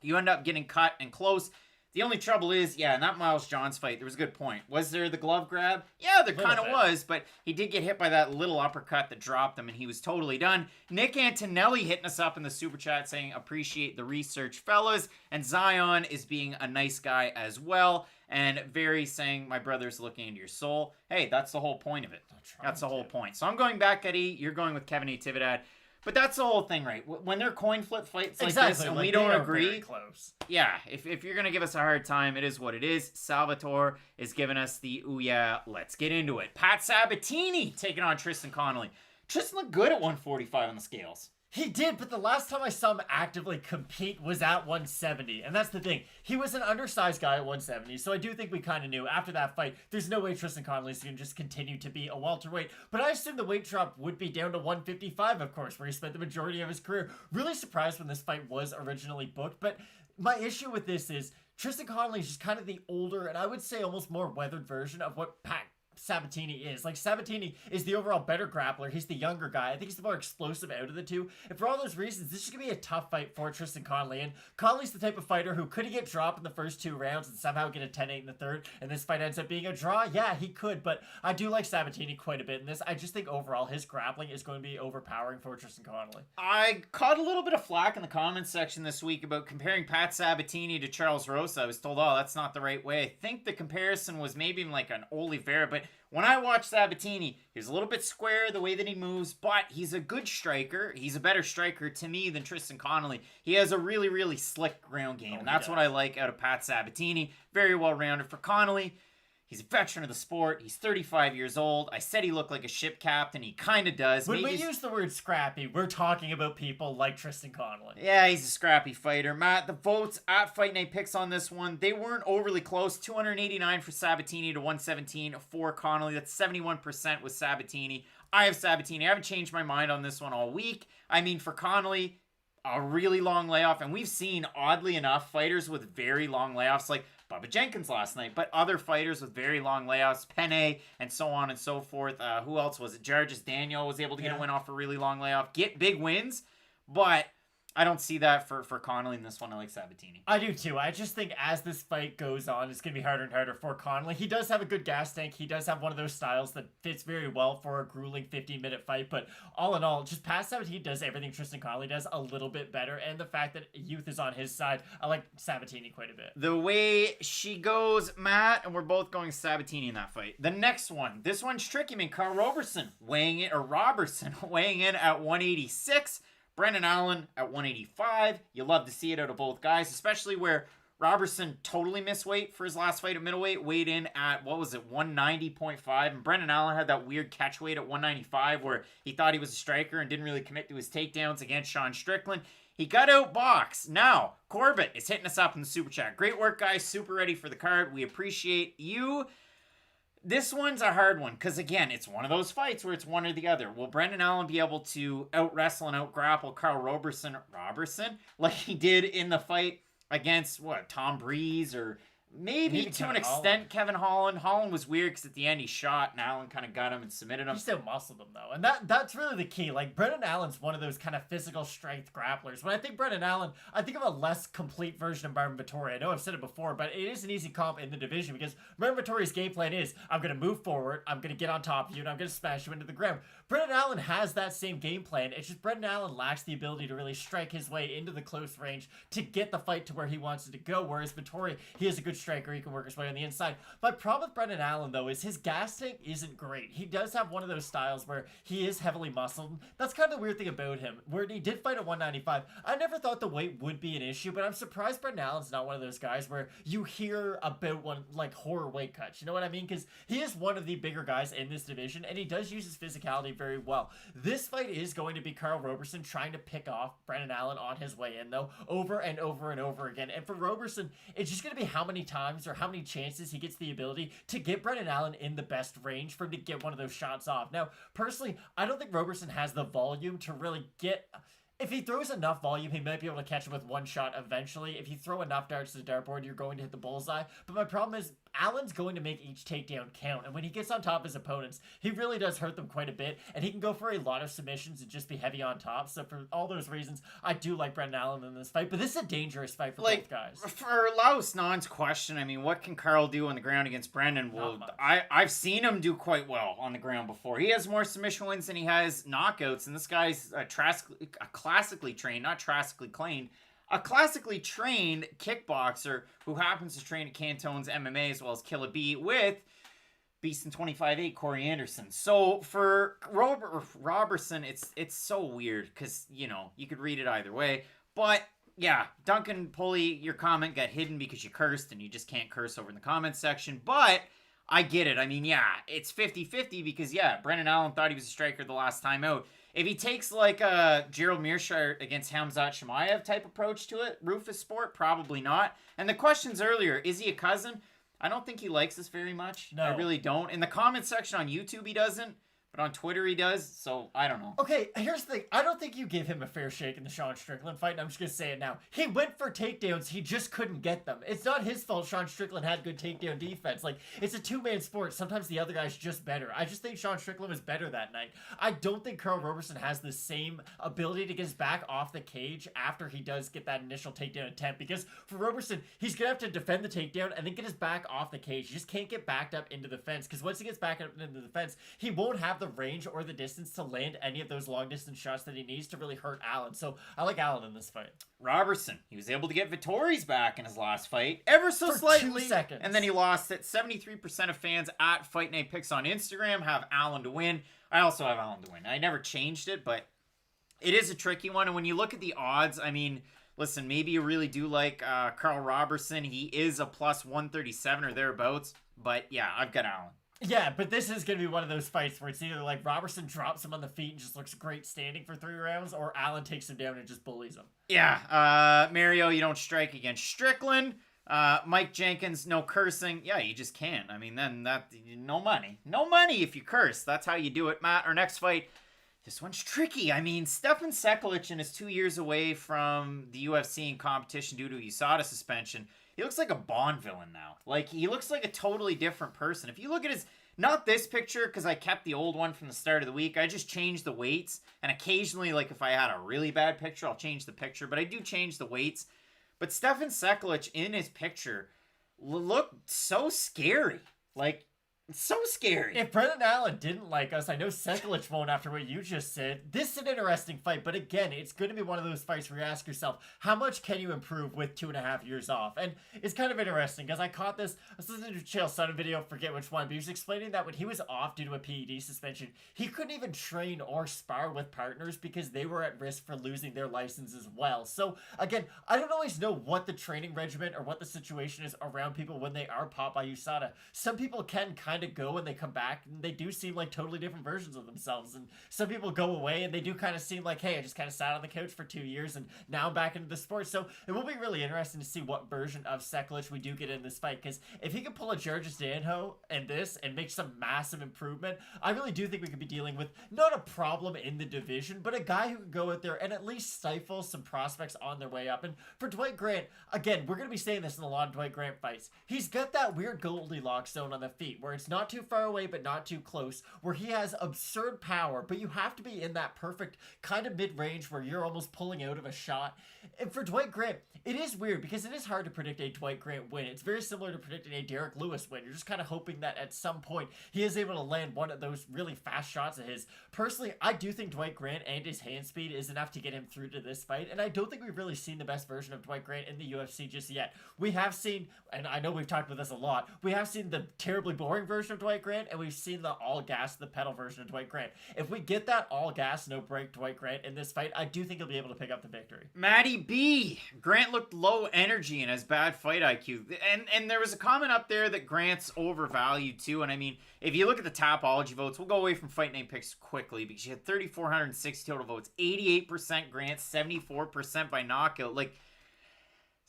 you end up getting cut and close. The only trouble is, yeah, in that Miles Johns fight, there was a good point. Was there the glove grab? Yeah, there kind of was, but he did get hit by that little uppercut that dropped him, and he was totally done. Nick Antonelli hitting us up in the super chat saying, appreciate the research, fellas. And Zion is being a nice guy as well. And Very saying, my brother's looking into your soul. Hey, that's the whole point of it. That's the whole point. So I'm going back at E. You're going with Kevin Natividad. But that's the whole thing, right? When they're coin flip fights like this and we don't agree, close. Yeah, if you're going to give us a hard time, it is what it is. Salvatore is giving us the, ooh yeah, let's get into it. Pat Sabatini taking on Tristan Connelly. Tristan looked good at 145 on the scales. He did, but the last time I saw him actively compete was at 170. And that's the thing. He was an undersized guy at 170, so I do think we kind of knew after that fight, there's no way Tristan Connelly's going to just continue to be a welterweight. But I assumed the weight drop would be down to 155, of course, where he spent the majority of his career. Really surprised when this fight was originally booked, but my issue with this is Tristan Connelly is just kind of the older, and I would say almost more weathered version of what Pat Sabatini is. Like, Sabatini is the overall better grappler. He's the younger guy. I think he's the more explosive out of the two. And for all those reasons, this is going to be a tough fight for Tristan Connelly. And Connelly's the type of fighter who could he get dropped in the first 2 rounds and somehow get a 10-8 in the third, and this fight ends up being a draw? Yeah, he could, but I do like Sabatini quite a bit in this. I just think overall his grappling is going to be overpowering for Tristan Connelly. I caught a little bit of flack in the comments section this week about comparing Pat Sabatini to Charles Rosa. I was told, oh, that's not the right way. I think the comparison was maybe like an Oliveira, but when I watch Sabatini, he's a little bit square the way that he moves, but he's a good striker. He's a better striker to me than Tristan Connelly. He has a really, really slick ground game, and that's what I like out of Pat Sabatini. Very well-rounded for Connelly. He's a veteran of the sport. He's 35 years old. I said he looked like a ship captain. He kind of does. When we use the word scrappy, we're talking about people like Tristan Connelly. Yeah, he's a scrappy fighter. Matt, the votes at Fight Night Picks on this one, they weren't overly close. 289 for Sabatini to 117 for Connelly. That's 71% with Sabatini. I have Sabatini. I haven't changed my mind on this one all week. I mean, for Connelly, a really long layoff. And we've seen, oddly enough, fighters with very long layoffs, like Bubba Jenkins last night, but other fighters with very long layoffs, Penne, and so on and so forth. Who else was it? Jarges Daniel was able to get a win off a really long layoff. Get big wins, but I don't see that for Connelly in this one. I like Sabatini. I do too. I just think as this fight goes on, it's going to be harder and harder for Connelly. He does have a good gas tank. He does have one of those styles that fits very well for a grueling 15-minute fight. But all in all, just past Sabatini does everything Tristan Connelly does a little bit better. And the fact that youth is on his side, I like Sabatini quite a bit. The way she goes, Matt, and we're both going Sabatini in that fight. The next one, this one's tricky. I mean, Carl Roberson weighing in at 186. Brendan Allen at 185. You love to see it out of both guys, especially where Roberson totally missed weight for his last fight at middleweight, weighed in at, 190.5, and Brendan Allen had that weird catch weight at 195 where he thought he was a striker and didn't really commit to his takedowns against Sean Strickland. He got outboxed. Now, Corbett is hitting us up in the super chat. Great work, guys. Super ready for the card. We appreciate you. This one's a hard one because, again, it's one of those fights where it's one or the other. Will Brendan Allen be able to out-wrestle and out-grapple Carl Roberson like he did in the fight against, Tom Breeze or maybe to an extent Kevin Holland. Holland was weird because at the end he shot and Allen kind of got him and submitted him. He still muscled him though, and that's really the key. Like, Brendan Allen's one of those kind of physical strength grapplers. When I think Brendan Allen, I think of a less complete version of Marvin Vettori. I know I've said it before, but it is an easy comp in the division because Marvin Vettori's game plan is I'm going to move forward, I'm going to get on top of you, and I'm going to smash you into the ground. Brendan Allen has that same game plan. It's just Brendan Allen lacks the ability to really strike his way into the close range to get the fight to where he wants it to go, whereas Vettori, he has a good striker. He can work his way on the inside. My problem with Brendan Allen, though, is his gas tank isn't great. He does have one of those styles where he is heavily muscled. That's kind of the weird thing about him. Where he did fight at 195, I never thought the weight would be an issue, but I'm surprised Brendan Allen's not one of those guys where you hear about one like horror weight cuts. You know what I mean? Because he is one of the bigger guys in this division, and he does use his physicality very well. This fight is going to be Karl Roberson trying to pick off Brendan Allen on his way in, though, over and over and over again. And for Roberson, it's just going to be how many times or how many chances he gets the ability to get Brendan Allen in the best range for him to get one of those shots off. Now, personally, I don't think Roberson has the volume to really get... If he throws enough volume, he might be able to catch him with one shot eventually. If you throw enough darts to the dartboard, you're going to hit the bullseye. But my problem is, Allen's going to make each takedown count. And when he gets on top of his opponents, he really does hurt them quite a bit. And he can go for a lot of submissions and just be heavy on top. So for all those reasons, I do like Brendan Allen in this fight. But this is a dangerous fight for both guys. For Laos Nan's question, I mean, what can Karl do on the ground against Brendan? Well, I've seen him do quite well on the ground before. He has more submission wins than he has knockouts. And this guy's a classically trained, not classically trained, a classically trained kickboxer who happens to train at Cantone's MMA as well as Kill a Beat with Beast in 25-8 Corey Anderson. So for Roberson, it's so weird because, you know, you could read it either way. But yeah, Duncan Pulley, your comment got hidden because you cursed and you just can't curse over in the comments section. But I get it. I mean, yeah, it's 50-50 because, yeah, Brendan Allen thought he was a striker the last time out. If he takes like a Gerald Mearshart against Hamzat Chimaev type approach to it, Rufus Sport, probably not. And the questions earlier, is he a cousin? I don't think he likes us very much. No. I really don't. In the comment section on YouTube, he doesn't. But on Twitter, he does, so I don't know. Okay, here's the thing. I don't think you give him a fair shake in the Sean Strickland fight, and I'm just going to say it now. He went for takedowns, he just couldn't get them. It's not his fault Sean Strickland had good takedown defense. Like, it's a two-man sport. Sometimes the other guy's just better. I just think Sean Strickland was better that night. I don't think Karl Roberson has the same ability to get his back off the cage after he does get that initial takedown attempt, because for Roberson, he's going to have to defend the takedown and then get his back off the cage. He just can't get backed up into the fence, because once he gets back up into the fence, he won't have the range or the distance to land any of those long distance shots that he needs to really hurt Allen. So I like Allen in this fight. Roberson, he was able to get Vittori's back in his last fight, ever so for slightly, 2 seconds. And then he lost it. 73% of fans at Fight Night Picks on Instagram have Allen to win. I also have Allen to win. I never changed it, but it is a tricky one. And when you look at the odds, I mean, listen, maybe you really do like Karl Roberson. He is a plus 137 or thereabouts, but yeah, I've got Allen. Yeah, but this is going to be one of those fights where it's either like Roberson drops him on the feet and just looks great standing for 3 rounds, or Allen takes him down and just bullies him. Yeah, Mario, you don't strike against Strickland. Mike Jenkins, no cursing. Yeah, you just can't. I mean, then no money. No money if you curse. That's how you do it, Matt. Our next fight, this one's tricky. I mean, Stefan Sekulic is 2 years away from the UFC in competition due to USADA suspension. He looks like a Bond villain now. Like, he looks like a totally different person. If you look at his... Not this picture, because I kept the old one from the start of the week. I just changed the weights. And occasionally, like, if I had a really bad picture, I'll change the picture. But I do change the weights. But Stefan Sekulic, in his picture, looked so scary. Like... It's so scary. If Brendan Allen didn't like us, I know Sekulic won't after what you just said. This is an interesting fight, but again, it's going to be one of those fights where you ask yourself, how much can you improve with 2.5 years off? And it's kind of interesting, because I caught this, I was listening to Chael Sonnen video, forget which one, but he was explaining that when he was off due to a PED suspension, he couldn't even train or spar with partners because they were at risk for losing their license as well. So again, I don't always know what the training regimen or what the situation is around people when they are popped by USADA. Some people can kind of go and they come back and they do seem like totally different versions of themselves, and some people go away and they do kind of seem like, hey, I just kind of sat on the couch for 2 years and now I'm back into the sport. So it will be really interesting to see what version of Sekulic we do get in this fight, because if he can pull a Georges Danho in this and make some massive improvement, I really do think we could be dealing with not a problem in the division, but a guy who could go out there and at least stifle some prospects on their way up. And for Dwight Grant, again, we're going to be saying this in a lot of Dwight Grant fights, he's got that weird Goldilocks zone on the feet where it's It's not too far away, but not too close, where he has absurd power, but you have to be in that perfect kind of mid-range where you're almost pulling out of a shot. And for Dwight Grant, it is weird because it is hard to predict a Dwight Grant win. It's very similar to predicting a Derek Lewis win. You're just kind of hoping that at some point he is able to land one of those really fast shots of his. Personally, I do think Dwight Grant and his hand speed is enough to get him through to this fight, and I don't think we've really seen the best version of Dwight Grant in the UFC just yet. We have seen, and I know we've talked about this a lot, we have seen the terribly boring version of Dwight Grant, and we've seen the all gas, the pedal version of Dwight Grant. If we get that all gas, no break Dwight Grant in this fight, I do think he'll be able to pick up the victory. Matty B. Grant looked low energy and has bad fight IQ. And there was a comment up there that Grant's overvalued too. And I mean, if you look at the Tapology votes, we'll go away from Fight Night picks quickly because you had 3,460 total votes. 88% Grant, 74% by knockout. Like,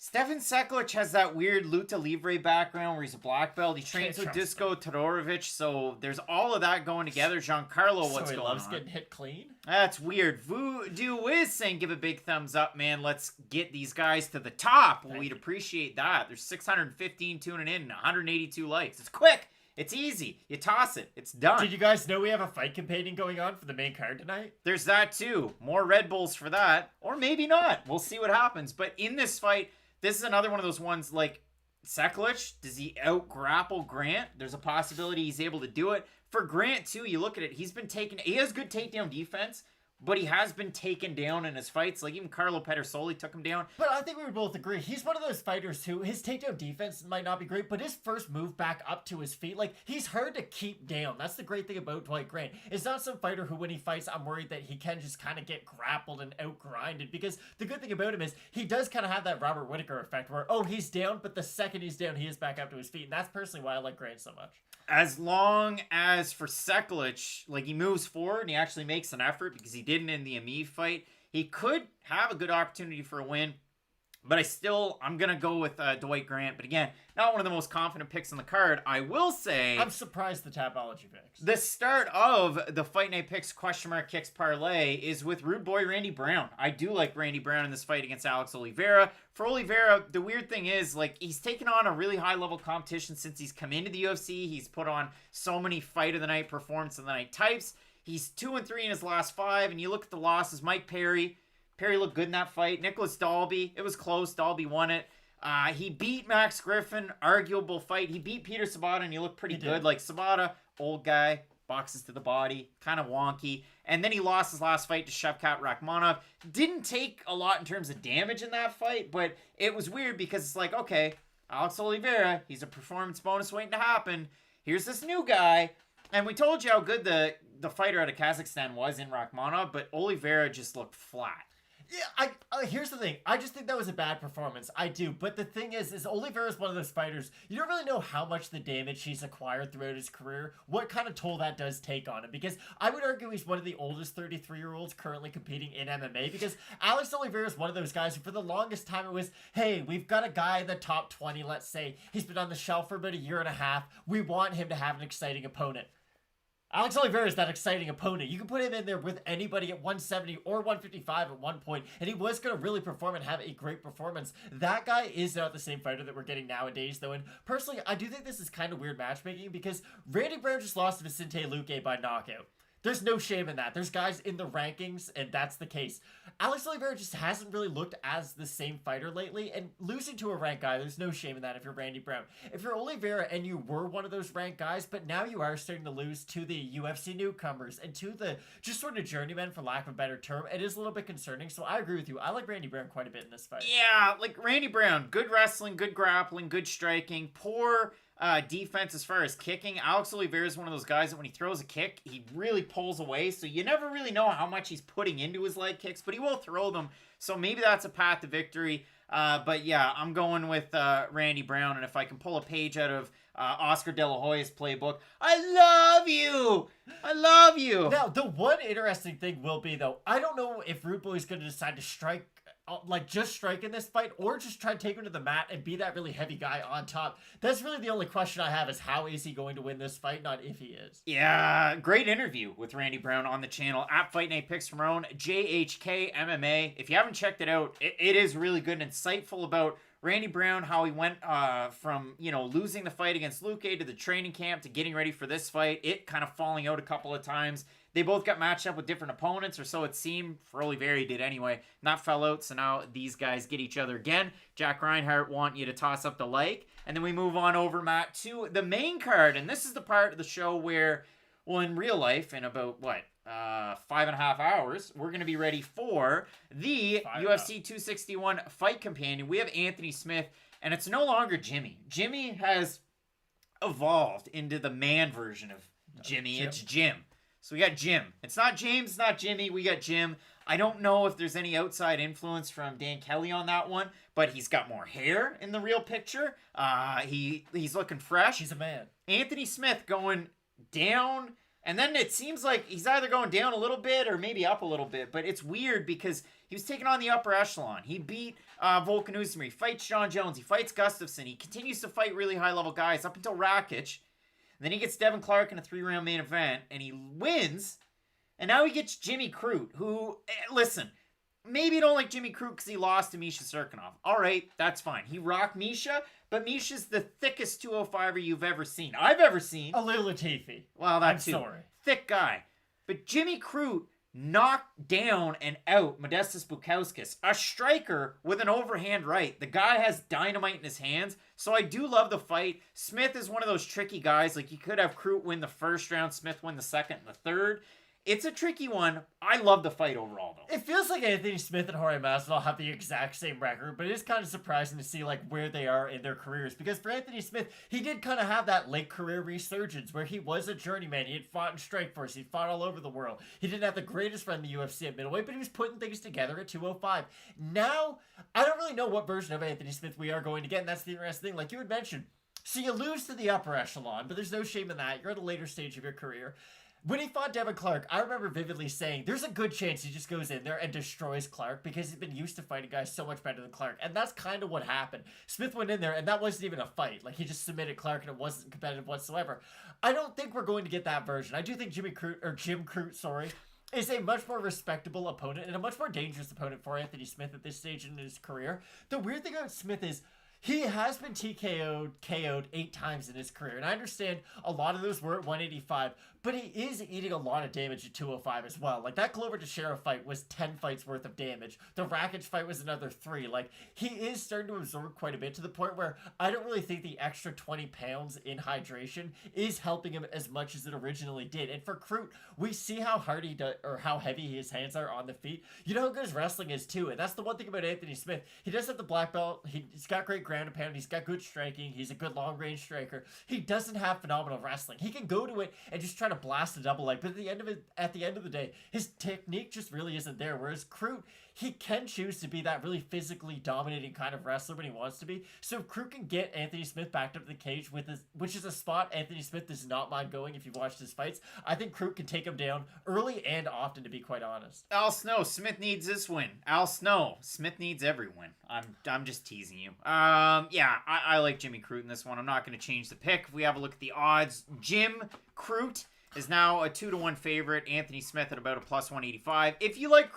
Stefan Sekulic has that weird luta libre background where he's a black belt. He trains with Disco Todorovic, so there's all of that going together. Giancarlo, what's going on? Loves getting hit clean? That's weird. Voodoo Wiz saying, give a big thumbs up, man. Let's get these guys to the top. We'd appreciate that. There's 615 tuning in and 182 likes. It's quick. It's easy. You toss it. It's done. Did you guys know we have a fight campaigning going on for the main card tonight? There's that too. More Red Bulls for that. Or maybe not. We'll see what happens. But in this fight, this is another one of those ones like Sekulic. Does he out-grapple Grant? There's a possibility he's able to do it. For Grant, too, you look at it. He has good takedown defense, but he has been taken down in his fights. Like, even Carlo Pedersoli took him down. But I think we would both agree. He's one of those fighters who, his takedown defense might not be great, but his first move back up to his feet, like, he's hard to keep down. That's the great thing about Dwight Grant. It's not some fighter who, when he fights, I'm worried that he can just kind of get grappled and out-grinded. Because the good thing about him is, he does kind of have that Robert Whittaker effect where, oh, he's down, but the second he's down, he is back up to his feet. And that's personally why I like Grant so much. As long as for Sekulic, like, he moves forward and he actually makes an effort because he didn't in the Ami fight, he could have a good opportunity for a win. But I'm going to go with Dwight Grant. But again, not one of the most confident picks on the card. I will say, I'm surprised the Tapology picks. The start of the Fight Night Picks Kicks parlay is with Rude Boy Randy Brown. I do like Randy Brown in this fight against Alex Oliveira. For Oliveira, the weird thing is, like, he's taken on a really high-level competition since he's come into the UFC. He's put on so many Fight of the Night, Performance of the Night types. He's 2-3 in his last 5, and you look at the losses. Mike Perry looked good in that fight. Nicholas Dalby, it was close. Dalby won it. He beat Max Griffin, arguable fight. He beat Peter Sabata, and he looked pretty good. Like, Sabata, old guy, boxes to the body, kind of wonky. And then he lost his last fight to Shavkat Rakhmonov. Didn't take a lot in terms of damage in that fight, but it was weird because it's like, okay, Alex Oliveira, he's a performance bonus waiting to happen. Here's this new guy. And we told you how good the fighter out of Kazakhstan was in Rakhmonov, but Oliveira just looked flat. Yeah, here's the thing. I just think that was a bad performance. I do. But the thing is Oliveira's one of those fighters, you don't really know how much the damage he's acquired throughout his career, what kind of toll that does take on him. Because I would argue he's one of the oldest 33-year-olds currently competing in MMA. Because Alex Oliveira is one of those guys who for the longest time it was, hey, we've got a guy in the top 20, let's say. He's been on the shelf for about a year and a half. We want him to have an exciting opponent. Alex Oliveira is that exciting opponent. You can put him in there with anybody at 170 or 155 at one point, and he was going to really perform and have a great performance. That guy is not the same fighter that we're getting nowadays, though, and personally, I do think this is kind of weird matchmaking because Randy Brown just lost to Vicente Luque by knockout. There's no shame in that. There's guys in the rankings, and that's the case. Alex Oliveira just hasn't really looked as the same fighter lately, and losing to a ranked guy, there's no shame in that if you're Randy Brown. If you're Oliveira and you were one of those ranked guys, but now you are starting to lose to the UFC newcomers and to the just sort of journeymen, for lack of a better term, it is a little bit concerning, so I agree with you. I like Randy Brown quite a bit in this fight. Yeah, like Randy Brown, good wrestling, good grappling, good striking, poor defense as far as kicking. Alex Oliveira is one of those guys that when he throws a kick, he really pulls away, so you never really know how much he's putting into his leg kicks, but he will throw them, so maybe that's a path to victory. But yeah, I'm going with Randy Brown, and if I can pull a page out of Oscar De La Hoya's playbook, I love you! I love you! Now, the one interesting thing will be, though, I don't know if Rude Boy is going to decide to strike just strike in this fight, or just try to take him to the mat and be that really heavy guy on top. That's really the only question I have, is how is he going to win this fight, not if he is. Yeah, great interview with Randy Brown on the channel at Fight Night Picks from our own JHK MMA. If you haven't checked it out, it is really good and insightful about Randy Brown, how he went from, losing the fight against Luque to the training camp to getting ready for this fight, it kind of falling out a couple of times. They both got matched up with different opponents, or so it seemed. For Oliveira did anyway. Not fell out, so now these guys get each other again. Jack Reinhardt want you to toss up the like. And then we move on over, Matt, to the main card. And this is the part of the show where, well, in real life, in about, 5.5 hours, we're going to be ready for the UFC 261 Fight Companion. We have Anthony Smith, and it's no longer Jimmy. Jimmy has evolved into the man version of Jimmy. It's Jim. So we got Jim. It's not James, it's not Jimmy. We got Jim. I don't know if there's any outside influence from Dan Kelly on that one, but he's got more hair in the real picture. He's looking fresh. He's a man. Anthony Smith going down, and then it seems like he's either going down a little bit or maybe up a little bit, but it's weird because he was taking on the upper echelon. He beat Volkan Oezdemir. He fights John Jones. He fights Gustafsson. He continues to fight really high-level guys up until Rakic. Then he gets Devin Clark in a 3-round main event, and he wins. And now he gets Jimmy Crute, who, listen, maybe you don't like Jimmy Crute because he lost to Misha Serkinov. All right, that's fine. He rocked Misha, but Misha's the thickest 205er you've ever seen. I've ever seen. A little Latifi. Well, that's I'm sorry. Thick guy. But Jimmy Crute knocked down and out Modestas Bukauskas, a striker with an overhand right. The guy has dynamite in his hands, so I do love the fight. Smith is one of those tricky guys. Like, you could have Crute win the first round, Smith win the second and the third. It's a tricky one. I love the fight overall, though. It feels like Anthony Smith and Jorge Masvidal have the exact same record, but it is kind of surprising to see where they are in their careers. Because for Anthony Smith, he did kind of have that late career resurgence where he was a journeyman. He had fought in Strikeforce. He fought all over the world. He didn't have the greatest run in the UFC at middleweight, but he was putting things together at 205. Now, I don't really know what version of Anthony Smith we are going to get, and that's the interesting thing. Like you had mentioned, so you lose to the upper echelon, but there's no shame in that. You're at a later stage of your career. When he fought Devin Clark, I remember vividly saying, there's a good chance he just goes in there and destroys Clark because he's been used to fighting guys so much better than Clark. And that's kind of what happened. Smith went in there, and that wasn't even a fight. Like, he just submitted Clark, and it wasn't competitive whatsoever. I don't think we're going to get that version. I do think Jim Crute, is a much more respectable opponent and a much more dangerous opponent for Anthony Smith at this stage in his career. The weird thing about Smith is, he has been KO'd 8 times in his career. And I understand a lot of those were at 185, but he is eating a lot of damage at 205 as well. Like, that Glover Teixeira fight was 10 fights worth of damage. The Rakic fight was another 3. Like, he is starting to absorb quite a bit to the point where I don't really think the extra 20 pounds in hydration is helping him as much as it originally did. And for Crute, we see how hard he does, or how heavy his hands are on the feet. You know how good his wrestling is too. And that's the one thing about Anthony Smith. He does have the black belt. He's got great ground and pound. He's got good striking. He's a good long range striker. He doesn't have phenomenal wrestling. He can go to it and just try to blast a double leg, but at the end of the day, his technique just really isn't there. Whereas Crute, he can choose to be that really physically dominating kind of wrestler when he wants to be. So if Crute can get Anthony Smith backed up to the cage which is a spot Anthony Smith does not mind going if you've watched his fights, I think Crute can take him down early and often, to be quite honest. Al Snow, Smith needs this win. Al Snow, Smith needs every win. I'm just teasing you. I like Jimmy Crute in this one. I'm not going to change the pick. If we have a look at the odds, Jim Crute is now a 2-1 favorite. Anthony Smith at about a plus 185. If you like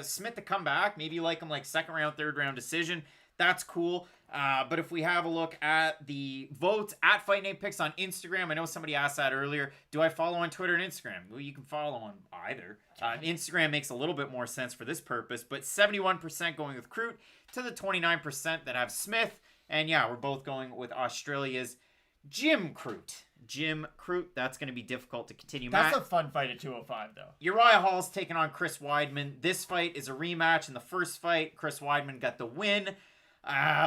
Smith to come back, maybe you like him like second round, third round decision, that's cool. But if we have a look at the votes at Fight Night Picks on Instagram, I know somebody asked that earlier. Do I follow on Twitter and Instagram? Well, you can follow on either. Instagram makes a little bit more sense for this purpose, but 71% going with Crute to the 29% that have Smith. And yeah, we're both going with Australia's Jim Crute. Jim Crute, that's going to be difficult to continue. That's a fun fight at 205, though. Uriah Hall's taking on Chris Weidman. This fight is a rematch. In the first fight, Chris Weidman got the win.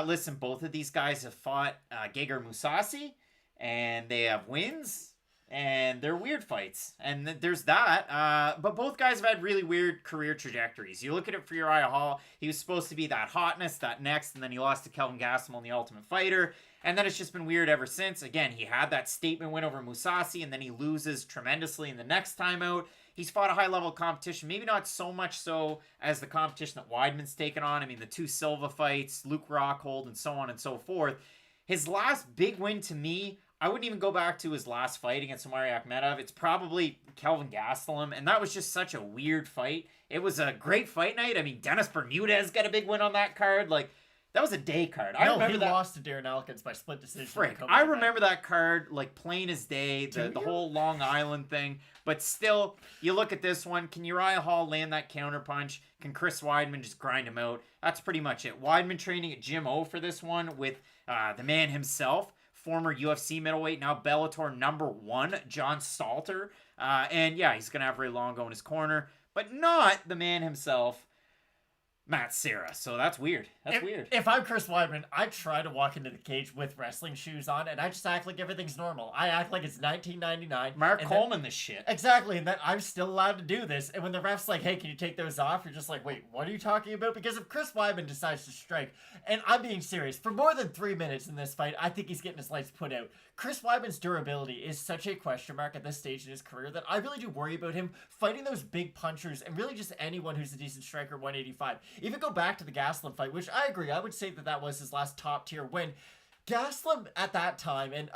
Listen, both of these guys have fought Gegard Mousasi, and they have wins, and they're weird fights. And there's that. But both guys have had really weird career trajectories. You look at it for Uriah Hall, he was supposed to be that hotness, that next, and then he lost to Kelvin Gastelum in the Ultimate Fighter. And then it's just been weird ever since. Again, he had that statement win over Mousasi, and then he loses tremendously in the next time out. He's fought a high-level competition, maybe not so much so as the competition that Weidman's taken on. I mean, the 2 Silva fights, Luke Rockhold, and so on and so forth. His last big win to me, I wouldn't even go back to his last fight against Omari Akhmedov. It's probably Kelvin Gastelum, and that was just such a weird fight. It was a great fight night. I mean, Dennis Bermudez got a big win on that card. Like, That was a day card. I No, remember he that. lost to Darren Elkins by split decision. Frick, I remember that card like plain as day, the whole Long Island thing. But still, you look at this one. Can Uriah Hall land that counterpunch? Can Chris Weidman just grind him out? That's pretty much it. Weidman training at Gym O for this one with the man himself, former UFC middleweight, now Bellator #1, John Salter. And yeah, he's going to have Ray Longo in his corner, but not the man himself, Matt Serra. So that's weird. That's weird. If I'm Chris Weidman, I try to walk into the cage with wrestling shoes on, and I just act like everything's normal. I act like it's 1999. Mark Coleman, this shit. Exactly, and that I'm still allowed to do this. And when the ref's like, hey, can you take those off? You're just like, wait, what are you talking about? Because if Chris Weidman decides to strike, and I'm being serious, for more than 3 minutes in this fight, I think he's getting his lights put out. Chris Weidman's durability is such a question mark at this stage in his career that I really do worry about him fighting those big punchers and really just anyone who's a decent striker at 185. Even go back to the Gastelum fight, which I agree, I would say that was his last top tier win. Gastelum at that time, and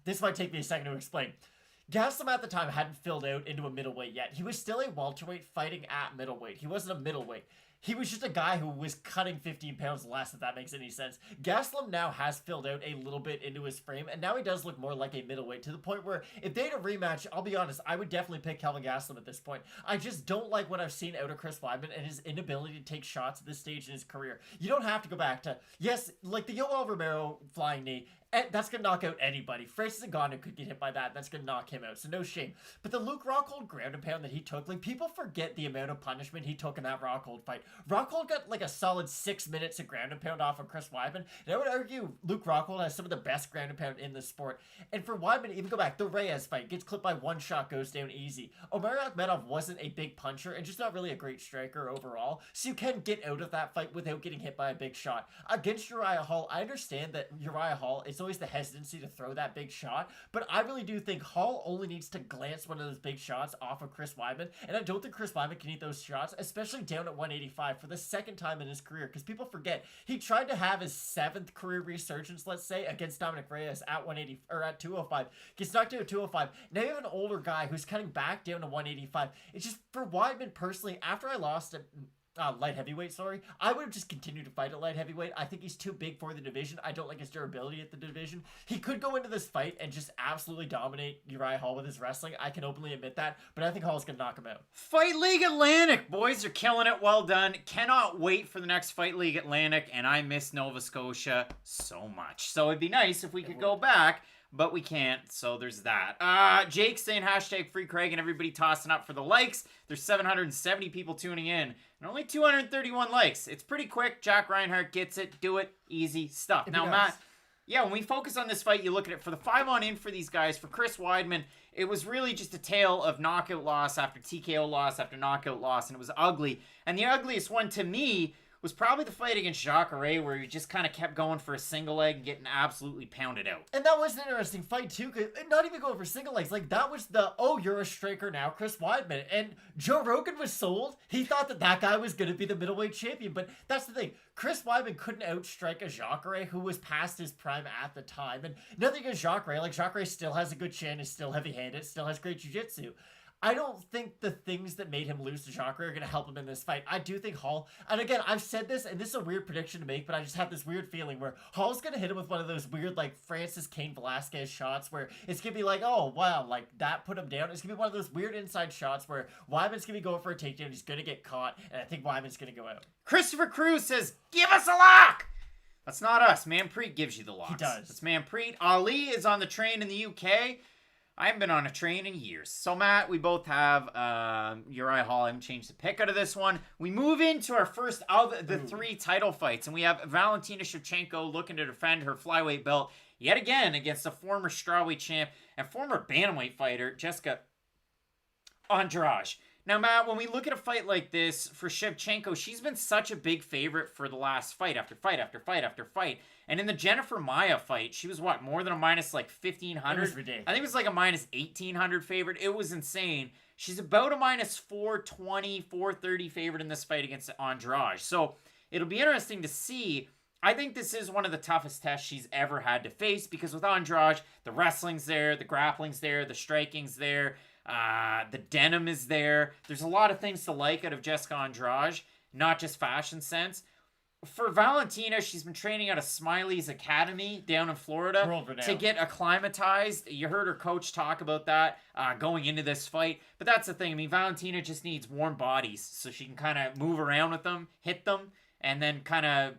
this might take me a second to explain. Gastelum at the time hadn't filled out into a middleweight yet. He was still a welterweight fighting at middleweight. He wasn't a middleweight. He was just a guy who was cutting 15 pounds less, if that makes any sense. Gastelum now has filled out a little bit into his frame, and now he does look more like a middleweight, to the point where if they had a rematch, I'll be honest, I would definitely pick Kelvin Gastelum at this point. I just don't like what I've seen out of Chris Weidman and his inability to take shots at this stage in his career. You don't have to go back to, yes, like the Yoel Romero flying knee, that's going to knock out anybody. Francis Ngannou could get hit by that. That's going to knock him out. So no shame. But the Luke Rockhold ground and pound that he took, like, people forget the amount of punishment he took in that Rockhold fight. Rockhold got like a solid 6 minutes of ground and pound off of Chris Weidman. And I would argue Luke Rockhold has some of the best ground and pound in the sport. And for Weidman, even go back, the Reyes fight, gets clipped by one shot, goes down easy. Omar Akhmedov wasn't a big puncher and just not really a great striker overall. So you can get out of that fight without getting hit by a big shot. Against Uriah Hall, I understand that Uriah Hall is always the hesitancy to throw that big shot, but I really do think Hall only needs to glance one of those big shots off of Chris Weidman, and I don't think Chris Weidman can eat those shots, especially down at 185 for the second time in his career, because people forget he tried to have his 7th career resurgence, let's say, against Dominic Reyes at 180 or at 205. Gets knocked out at 205. Now you have an older guy who's cutting back down to 185. It's just for Weidman personally, after I lost at light heavyweight, I would have just continued to fight at light heavyweight. I think he's too big for the division. I don't like his durability at the division. He could go into this fight and just absolutely dominate Uriah Hall with his wrestling. I can openly admit that, but I think Hall's going to knock him out. Fight League Atlantic, boys are killing it. Well done. Cannot wait for the next Fight League Atlantic, and I miss Nova Scotia so much. So it'd be nice if we could go back, but we can't, so there's that. Jake saying #FreeCraig and everybody tossing up for the likes. There's 770 people tuning in and only 231 likes. It's pretty quick. Jack Reinhardt gets it. Do it. Easy stuff. Now, Matt, yeah, when we focus on this fight, you look at it for the 5-on-in for these guys. For Chris Weidman, it was really just a tale of knockout loss after TKO loss after knockout loss, and it was ugly. And the ugliest one to me was probably the fight against Jacare, where he just kind of kept going for a single leg and getting absolutely pounded out. And that was an interesting fight, too, because not even going for single legs. Like, that was the, oh, you're a striker now, Chris Weidman. And Joe Rogan was sold. He thought that that guy was going to be the middleweight champion. But that's the thing. Chris Weidman couldn't outstrike a Jacare who was past his prime at the time. And nothing against Jacare. Like, Jacare still has a good chin, is still heavy-handed, still has great jiu-jitsu. I don't think the things that made him lose to Jacare are going to help him in this fight. I do think Hall, and again, I've said this, and this is a weird prediction to make, but I just have this weird feeling where Hall's going to hit him with one of those weird, like, Francis Cain Velasquez shots where it's going to be like, oh, wow, like, that put him down. It's going to be one of those weird inside shots where Weidman's going to be going for a takedown, he's going to get caught, and I think Weidman's going to go out. Christopher Cruz says, give us a lock! That's not us. Manpreet gives you the locks. He does. It's Manpreet. Ali is on the train in the UK. I haven't been on a train in years. So, Matt, we both have Uriah Hall. I haven't changed the pick out of this one. We move into our first of the 3 title fights, and we have Valentina Shevchenko looking to defend her flyweight belt yet again against the former strawweight champ and former bantamweight fighter, Jessica Andrade. Now, Matt, when we look at a fight like this for Shevchenko, she's been such a big favorite for the last fight after fight after fight after fight. And in the Jennifer Maia fight, she was what, more than a minus like 1,500? It was ridiculous. I think it was like a minus 1,800 favorite. It was insane. She's about a minus 420, 430 favorite in this fight against Andrade. So it'll be interesting to see. I think this is one of the toughest tests she's ever had to face because with Andrade, the wrestling's there, the grappling's there, the striking's there. The denim is there. There's a lot of things to like out of Jessica Andrade, not just fashion sense. for Valentina, she's been training at a Smiley's Academy down in Florida World-renowned. to get acclimatized. You heard her coach talk about that going into this fight. But that's the thing. I mean, Valentina just needs warm bodies so she can kind of move around with them, hit them, and then kind of,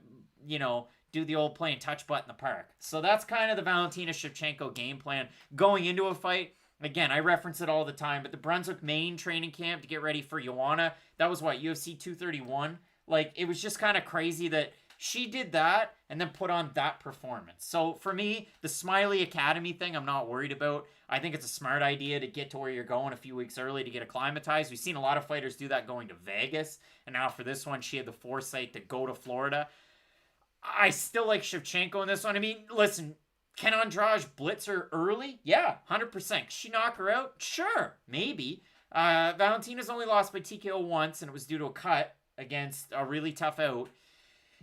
do the old playing touch butt in the park. So that's kind of the Valentina Shevchenko game plan going into a fight. Again, I reference it all the time, but the Brunswick, Maine training camp to get ready for Joanna, that was what, UFC 231? Like, it was just kind of crazy that she did that and then put on that performance. So for me, the Smiley Academy thing, I'm not worried about. I think it's a smart idea to get to where you're going a few weeks early to get acclimatized. We've seen a lot of fighters do that going to Vegas. And now for this one, she had the foresight to go to Florida. I still like Shevchenko in this one. I mean, listen, can Andrade blitz her early? Yeah, 100%. Can she knock her out? Sure, maybe. Valentina's only lost by TKO once, and it was due to a cut against a really tough out.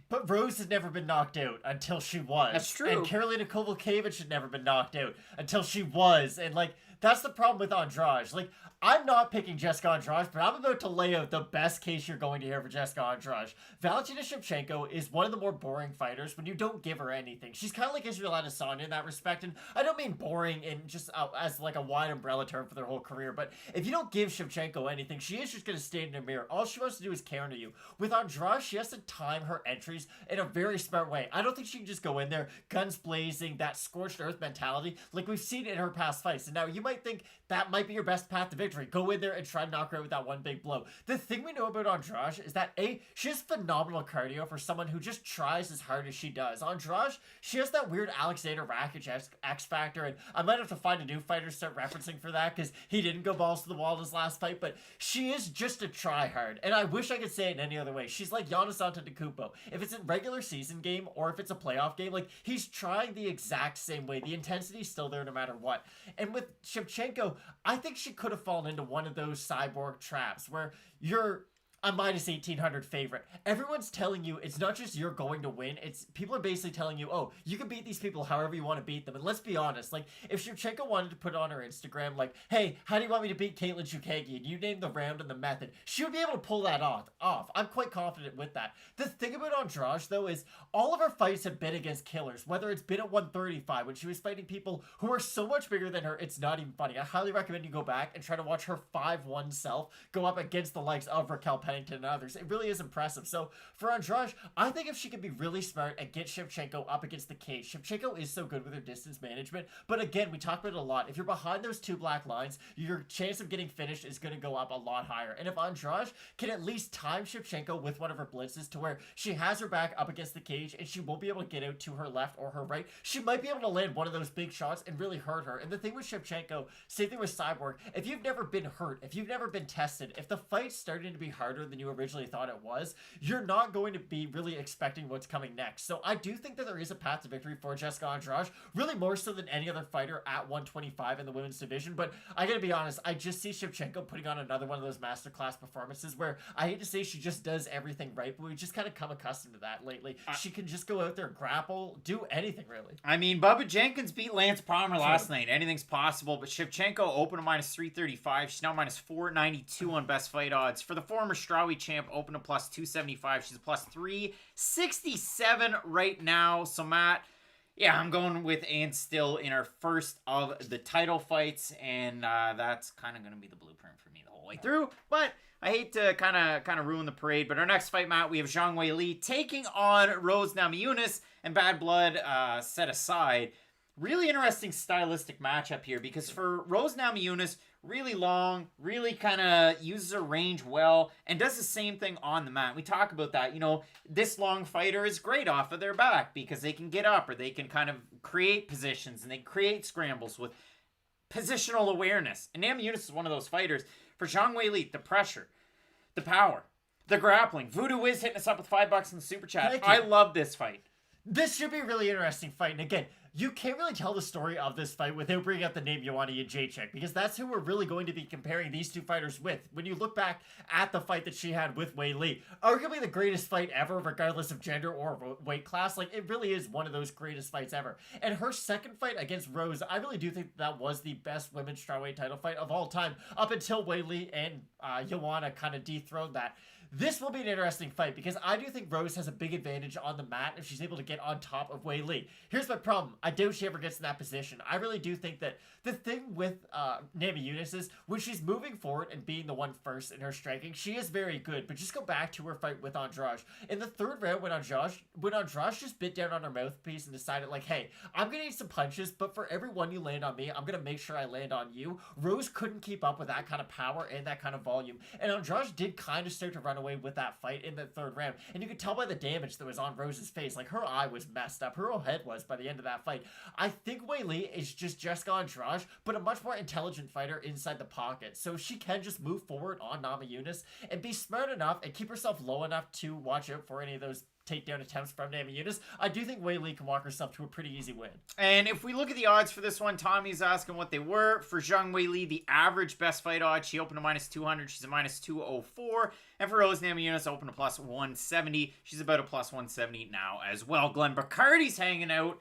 But Rose has never been knocked out until she was. That's true. And Karolina Kowalkiewicz had never been knocked out until she was. And, that's the problem with Andrade. I'm not picking Jessica Andrade, but I'm about to lay out the best case you're going to hear for Jessica Andrade. Valentina Shevchenko is one of the more boring fighters when you don't give her anything. She's kind of like Israel Adesanya in that respect, and I don't mean boring in just as a wide umbrella term for their whole career, but if you don't give Shevchenko anything, she is just going to stand in a mirror. All she wants to do is counter you. With Andrade, she has to time her entries in a very smart way. I don't think she can just go in there, guns blazing, that scorched earth mentality, like we've seen in her past fights. And now you might think that might be your best path to victory. Go in there and try to knock her out with that one big blow. The thing we know about Andrade is that she has phenomenal cardio for someone who just tries as hard as she does. Andrade, she has that weird Alexander Rakic X factor, and I might have to find a new fighter to start referencing for that because he didn't go balls to the wall in his last fight, but she is just a try hard, and I wish I could say it in any other way. She's like Giannis Antetokounmpo. If it's a regular season game or if it's a playoff game, he's trying the exact same way. The intensity's still there no matter what. And with Shevchenko, I think she could have fallen into one of those cyborg traps where you're a minus 1800 favorite. Everyone's telling you it's not just you're going to win, it's people are basically telling you, oh, you can beat these people however you want to beat them. And let's be honest, if Shevchenko wanted to put on her Instagram, hey, how do you want me to beat Caitlin Chukagi? And you name the round and the method, she would be able to pull that off. I'm quite confident with that. The thing about Andrade, though, is all of her fights have been against killers, whether it's been at 135 when she was fighting people who are so much bigger than her, it's not even funny. I highly recommend you go back and try to watch her 5'1" self go up against the likes of Raquel Pennington and others. It really is impressive. So for Andrade, I think if she could be really smart and get Shevchenko up against the cage, Shevchenko is so good with her distance management. But again, we talk about it a lot. If you're behind those two black lines, your chance of getting finished is going to go up a lot higher. And if Andrade can at least time Shevchenko with one of her blitzes to where she has her back up against the cage and she won't be able to get out to her left or her right, she might be able to land one of those big shots and really hurt her. And the thing with Shevchenko, same thing with Cyborg, if you've never been hurt, if you've never been tested, if the fight's starting to be harder than you originally thought it was, you're not going to be really expecting what's coming next. So I do think that there is a path to victory for Jessica Andrade, really more so than any other fighter at 125 in the women's division. But I gotta be honest, I just see Shevchenko putting on another one of those masterclass performances where I hate to say she just does everything right, but we've just kind of come accustomed to that lately. She can just go out there, grapple, do anything really. I mean, Bubba Jenkins beat Lance Palmer last night. Anything's possible, but Shevchenko opened to minus 335. She's now minus 492 on best fight odds. For the former strawweight champ, open to plus 275. She's a plus 367 right now. So Matt, yeah, I'm going with Ann Still in our first of the title fights, and that's kind of going to be the blueprint for me the whole way through. But I hate to kind of ruin the parade. But our next fight, Matt, we have Zhang Weili taking on Rose Namajunas, and Bad Blood set aside. Really interesting stylistic matchup here because for Rose Namajunas, really long, really kind of uses her range well, and does the same thing on the mat. We talk about that. This long fighter is great off of their back because they can get up or they can kind of create positions and they create scrambles with positional awareness. And Namajunas is one of those fighters. For Zhang Weili, the pressure, the power, the grappling. Voodoo Wiz hitting us up with $5 in the super chat. I love this fight. This should be a really interesting fight. And again, you can't really tell the story of this fight without bringing up the name Joanna Jędrzejczyk, because that's who we're really going to be comparing these two fighters with. When you look back at the fight that she had with Wei Li, arguably the greatest fight ever, regardless of gender or weight class, like it really is one of those greatest fights ever. And her second fight against Rose, I really do think that was the best women's strawweight title fight of all time, up until Wei Li and Joanna kind of dethroned that. This will be an interesting fight because I do think Rose has a big advantage on the mat if she's able to get on top of Wei Li. Here's my problem. I doubt she ever gets in that position. I really do think that the thing with Namajunas is when she's moving forward and being the one first in her striking, she is very good. But just go back to her fight with Andrade. In the third round, when Andrade just bit down on her mouthpiece and decided, like, hey, I'm going to need some punches, but for every one you land on me, I'm going to make sure I land on you. Rose couldn't keep up with that kind of power and that kind of volume. And Andrade did kind of start to run away with that fight in the third round, and you could tell by the damage that was on Rose's face, like her eye was messed up, her whole head was by the end of that fight. I think Wei Li is just Jessica Andrade, but a much more intelligent fighter inside the pocket, so she can just move forward on Namajunas and be smart enough and keep herself low enough to watch out for any of those takedown attempts from Namajunas. I do think Wei Li can walk herself to a pretty easy win. And if we look at the odds for this one, Tommy's asking what they were. For Zhang Wei Li, the average best fight odds, she opened to minus 200. She's a minus 204. And for Rose Namajunas, opened to plus 170. She's about a plus 170 now as well. Glenn Bacardi's hanging out.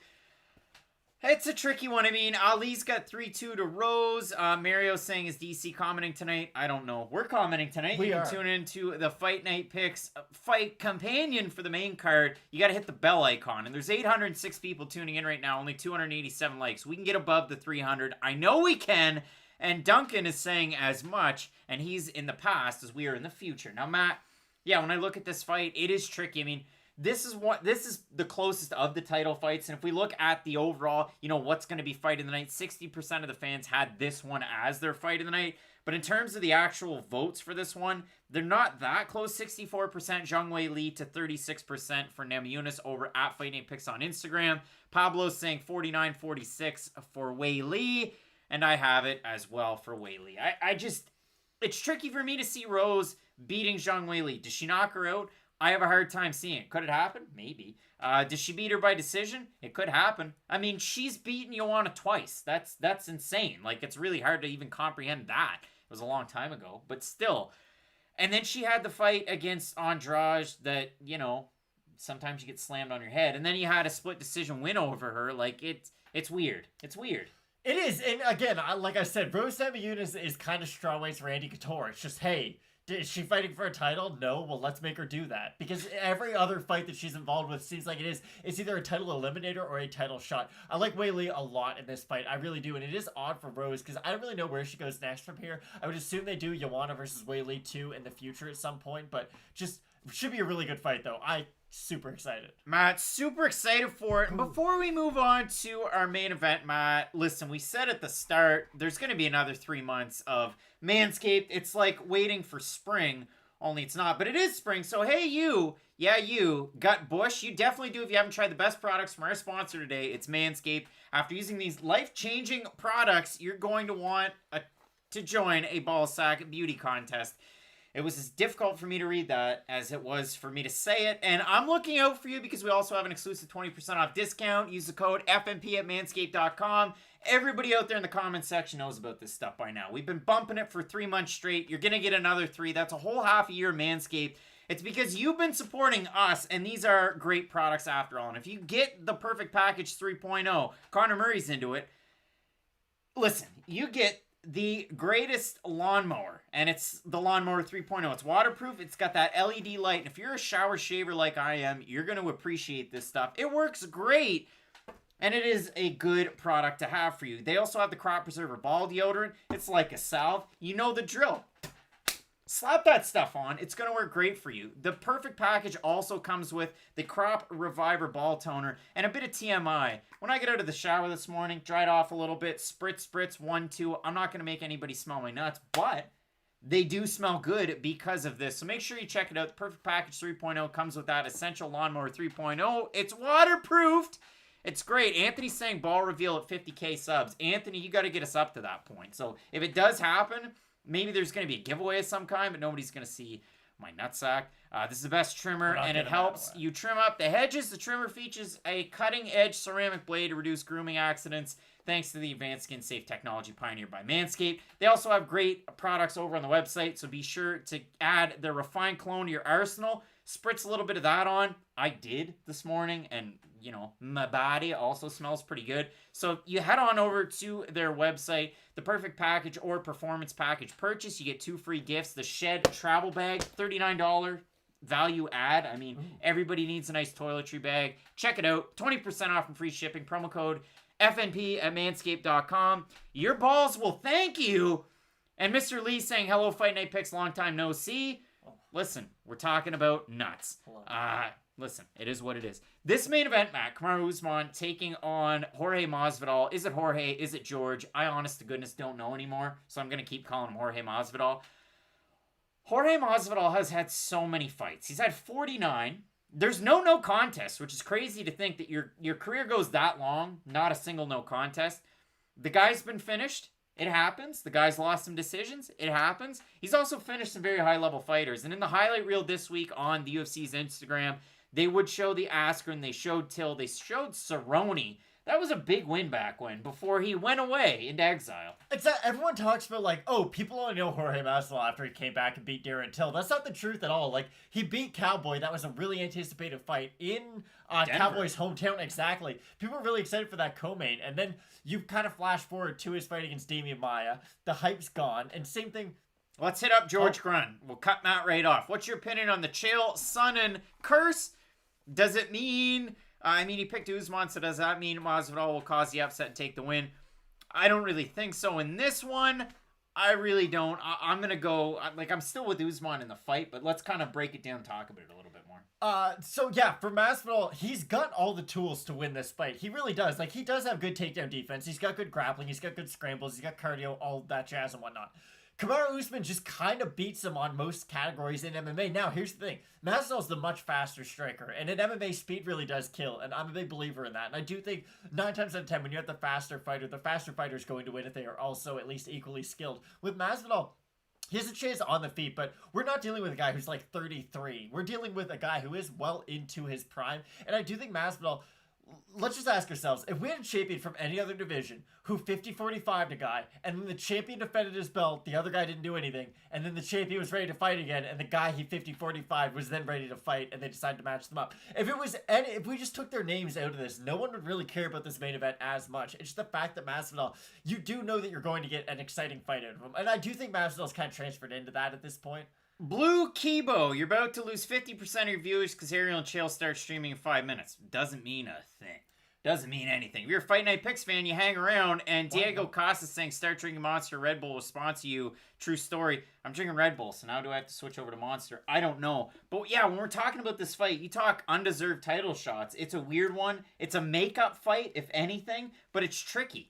It's a tricky one. I mean, Ali's got 3-2 to Rose. Mario's saying, is DC commenting tonight? I don't know. We're commenting tonight. You can tune into the Fight Night Picks fight companion for the main card. You got to hit the bell icon. And there's 806 people tuning in right now. Only 287 likes. We can get above the 300. I know we can. And Duncan is saying as much. And he's in the past as we are in the future. Now, Matt, yeah, when I look at this fight, it is tricky. I mean, this is the closest of the title fights, and if we look at the overall, you know, what's going to be fight of the night, 60% of the fans had this one as their fight of the night. But in terms of the actual votes for this one, they're not that close. 64% Zhang Wei Li to 36% for Namajunas over at Fight Night Picks on Instagram. Pablo's saying 49-46 for Wei Li, and I have it as well for Wei Li. It's tricky for me to see Rose beating Zhang Wei Li. Does she knock her out? I have a hard time seeing it. Could it happen? Maybe. Does she beat her by decision? It could happen. I mean, she's beaten Joanna twice. That's insane. Like, it's really hard to even comprehend that. It was a long time ago, but still. And then she had the fight against Andrade that, you know, sometimes you get slammed on your head. And then you had a split decision win over her. Like, it's weird. It's weird. It is. And again, like I said, Rose Namajunas is kind of strawweights Randy Couture. It's just, hey, is she fighting for a title? No. Well, let's make her do that. Because every other fight that she's involved with seems like it's either a title eliminator or a title shot. I like Wei Li a lot in this fight. I really do. And it is odd for Rose because I don't really know where she goes next from here. I would assume they do Joanna versus Wei Li 2 in the future at some point. But just should be a really good fight, though. Super excited. Matt, super excited for it. And before we move on to our main event, Matt, listen, we said at the start, there's going to be another 3 months of Manscaped. It's like waiting for spring, only it's not. But it is spring, so hey, you got bush. You definitely do if you haven't tried the best products from our sponsor today. It's Manscaped. After using these life-changing products, you're going to want to join a ball sack beauty contest. It was as difficult for me to read that as it was for me to say it. And I'm looking out for you because we also have an exclusive 20% off discount. Use the code FMP at manscaped.com. Everybody out there in the comments section knows about this stuff by now. We've been bumping it for 3 months straight. You're going to get another 3. That's a whole half a year Manscaped. It's because you've been supporting us, and these are great products after all. And if you get the Perfect Package 3.0, Connor Murray's into it. Listen, you get the greatest lawnmower, and it's the Lawnmower 3.0. It's waterproof. It's got that LED light. And if you're a shower shaver like I am, you're going to appreciate this stuff. It works great, and it is a good product to have for you. They also have the Crop Preserver Ball Deodorant. It's like a salve. You know the drill. Slap that stuff on. It's going to work great for you. The Perfect Package also comes with the Crop Reviver Ball Toner and a bit of TMI. When I get out of the shower this morning, dried off a little bit, spritz, 1, 2. I'm not going to make anybody smell my nuts, but they do smell good because of this. So make sure you check it out. The Perfect Package 3.0 comes with that Essential Lawnmower 3.0. It's waterproofed. It's great. Anthony's saying ball reveal at 50K subs. Anthony, you got to get us up to that point. So if it does happen, maybe there's going to be a giveaway of some kind, but nobody's going to see my nutsack. This is the best trimmer, and it getting helps that away. you trim up the hedges. The trimmer features a cutting-edge ceramic blade to reduce grooming accidents, thanks to the advanced skin-safe technology pioneered by Manscaped. They also have great products over on the website, so be sure to add their refined cologne to your arsenal. Spritz a little bit of that on. I did this morning, and, you know, my body also smells pretty good. So you head on over to their website, the perfect package or performance package purchase. You get 2 free gifts. The Shed travel bag, $39 value add. I mean, everybody needs a nice toiletry bag. Check it out. 20% off and free shipping. Promo code FNP at manscaped.com. Your balls will thank you. And Mr. Lee saying, hello, Fight Night Picks, long time no see. Listen, we're talking about nuts. Listen, it is what it is. This main event, Matt, Kamaru Usman taking on Jorge Masvidal. Is it Jorge? Is it George? I honest to goodness don't know anymore, so I'm going to keep calling him Jorge Masvidal. Jorge Masvidal has had so many fights. He's had 49. There's no contest, which is crazy to think that your career goes that long, not a single no contest. The guy's been finished. It happens. The guy's lost some decisions. It happens. He's also finished some very high-level fighters. And in the highlight reel this week on the UFC's Instagram, they would show the Askren, they showed Till, they showed Cerrone. That was a big win back when, before he went away into exile. It's that everyone talks about, like, oh, people only know Jorge Masvidal after he came back and beat Darren Till. That's not the truth at all. Like, he beat Cowboy. That was a really anticipated fight in Cowboy's hometown. Exactly. People were really excited for that co-main. And then you kind of flash forward to his fight against Damian Maia. The hype's gone. And same thing. Let's hit up George Grun. We'll cut Matt right off. What's your opinion on the Chael Sonnen curse? Does it mean... he picked Usman, so does that mean Masvidal will cause the upset and take the win? I don't really think so in this one. I really don't. I'm going to go... I'm still with Usman in the fight, but let's kind of break it down and talk about it a little bit more. For Masvidal, he's got all the tools to win this fight. He really does. Like, he does have good takedown defense. He's got good grappling. He's got good scrambles. He's got cardio, all that jazz and whatnot. Kamaru Usman just kind of beats him on most categories in MMA. Now, here's the thing. Masvidal's the much faster striker, and in MMA, speed really does kill, and I'm a big believer in that. And I do think 9 times out of 10, when you have the faster fighter is going to win if they are also at least equally skilled. With Masvidal, he has a chance on the feet, but we're not dealing with a guy who's like 33. We're dealing with a guy who is well into his prime, and I do think Masvidal... Let's just ask ourselves, if we had a champion from any other division who 50-45'd a guy, and then the champion defended his belt, the other guy didn't do anything, and then the champion was ready to fight again, and the guy he 50-45 was then ready to fight, and they decided to match them up. If we just took their names out of this, no one would really care about this main event as much. It's just the fact that Masvidal, you do know that you're going to get an exciting fight out of him, and I do think Masvidal's kind of transferred into that at this point. Blue Kibo, you're about to lose 50% of your viewers because Ariel and Chael start streaming in 5 minutes. Doesn't mean a thing. Doesn't mean anything. If you're a Fight Night Picks fan, you hang around, and Diego Costa saying, start drinking Monster. Red Bull will sponsor you. True story. I'm drinking Red Bull, so now do I have to switch over to Monster? I don't know. But yeah, when we're talking about this fight, you talk undeserved title shots. It's a weird one. It's a makeup fight, if anything, but it's tricky.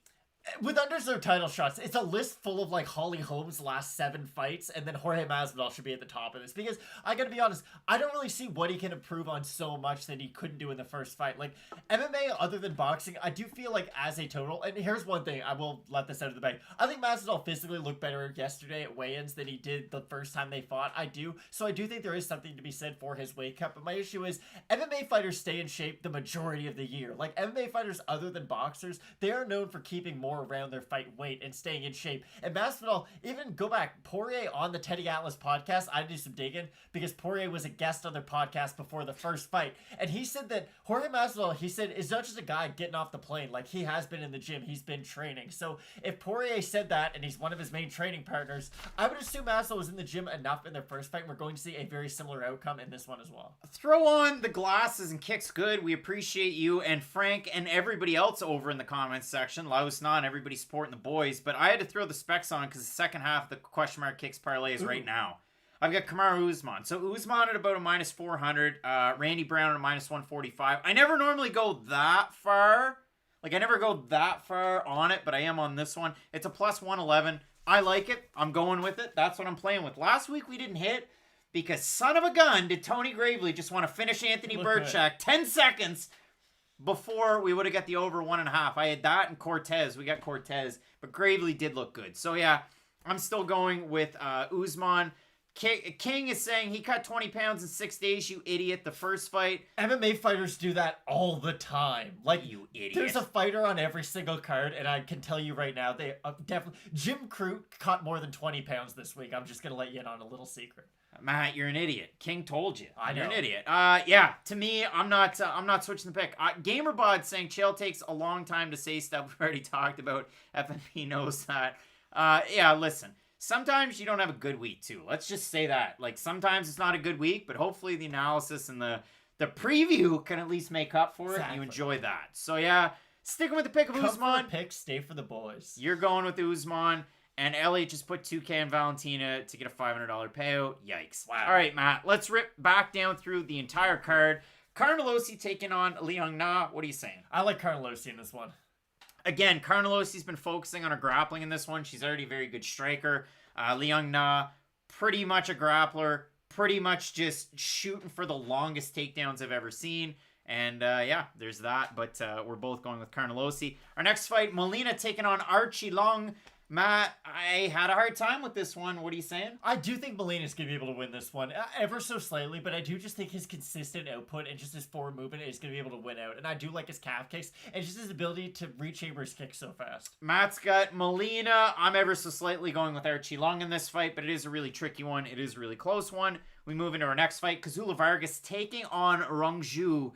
With undeserved title shots, it's a list full of, like, Holly Holm's last 7 fights, and then Jorge Masvidal should be at the top of this. Because, I gotta be honest, I don't really see what he can improve on so much that he couldn't do in the first fight. Like, MMA, other than boxing, I do feel like as a total, and here's one thing, I will let this out of the bag. I think Masvidal physically looked better yesterday at weigh-ins than he did the first time they fought. I do. So I do think there is something to be said for his weight cut, but my issue is MMA fighters stay in shape the majority of the year. Like, MMA fighters, other than boxers, they are known for keeping more around their fight weight and staying in shape. And Masvidal, even go back, Poirier on the Teddy Atlas podcast, I did some digging because Poirier was a guest on their podcast before the first fight. And he said that Jorge Masvidal, he said, is not just a guy getting off the plane. Like, he has been in the gym. He's been training. So if Poirier said that and he's one of his main training partners, I would assume Masvidal was in the gym enough in their first fight. We're going to see a very similar outcome in this one as well. Throw on the glasses and kicks good. We appreciate you and Frank and everybody else over in the comments section. Laos not everybody supporting the boys, but I had to throw the specs on because the second half of the question mark kicks parlay is right now. I've got Kamaru Usman. So Usman at about a minus 400, Randy Brown at a minus 145. I never normally go that far. Like, I never go that far on it, but I am on this one. It's a plus 111. I like it. I'm going with it. That's what I'm playing with. Last week we didn't hit because son of a gun did Tony Gravely just want to finish Anthony Burchak 10 seconds before we would have got the over 1.5. I had that and Cortez. We got Cortez, but Gravely did look good. So yeah, I'm still going with Usman. King is saying he cut 20 pounds in 6 days, you idiot. The first fight. MMA fighters do that all the time. Like, you idiot. There's a fighter on every single card, and I can tell you right now, they definitely... Jim Crute cut more than 20 pounds this week. I'm just going to let you in on a little secret. Matt, you're an idiot. King told you. I know. You're an idiot. Yeah, to me, I'm not switching the pick. GamerBod saying Chael takes a long time to say stuff we've already talked about. FMP knows that. Yeah, listen. Sometimes you don't have a good week, too. Let's just say that. Like, sometimes it's not a good week, but hopefully the analysis and the preview can at least make up for it, and you enjoy that. So, yeah, sticking with the pick of Usman. Come for the pick, stay for the boys. You're going with Usman, and Elliot just put 2K on Valentina to get a $500 payout. Yikes. Wow. All right, Matt, let's rip back down through the entire card. Carnelossi taking on Liang. What are you saying? I like Carnelossi in this one. Again, Carnelossi's been focusing on her grappling in this one. She's already a very good striker. Liang, pretty much a grappler. Pretty much just shooting for the longest takedowns I've ever seen. And, yeah, there's that. But we're both going with Carnelossi. Our next fight, Molina taking on Aoriqileng. Matt, I had a hard time with this one. What are you saying? I do think Molina's going to be able to win this one, ever so slightly, but I do just think his consistent output and just his forward movement is going to be able to win out. And I do like his calf kicks and just his ability to rechamber his kicks so fast. Matt's got Molina. I'm ever so slightly going with Aoriqileng in this fight, but it is a really tricky one. It is a really close one. We move into our next fight. Kazula Vargas taking on Rongzhu.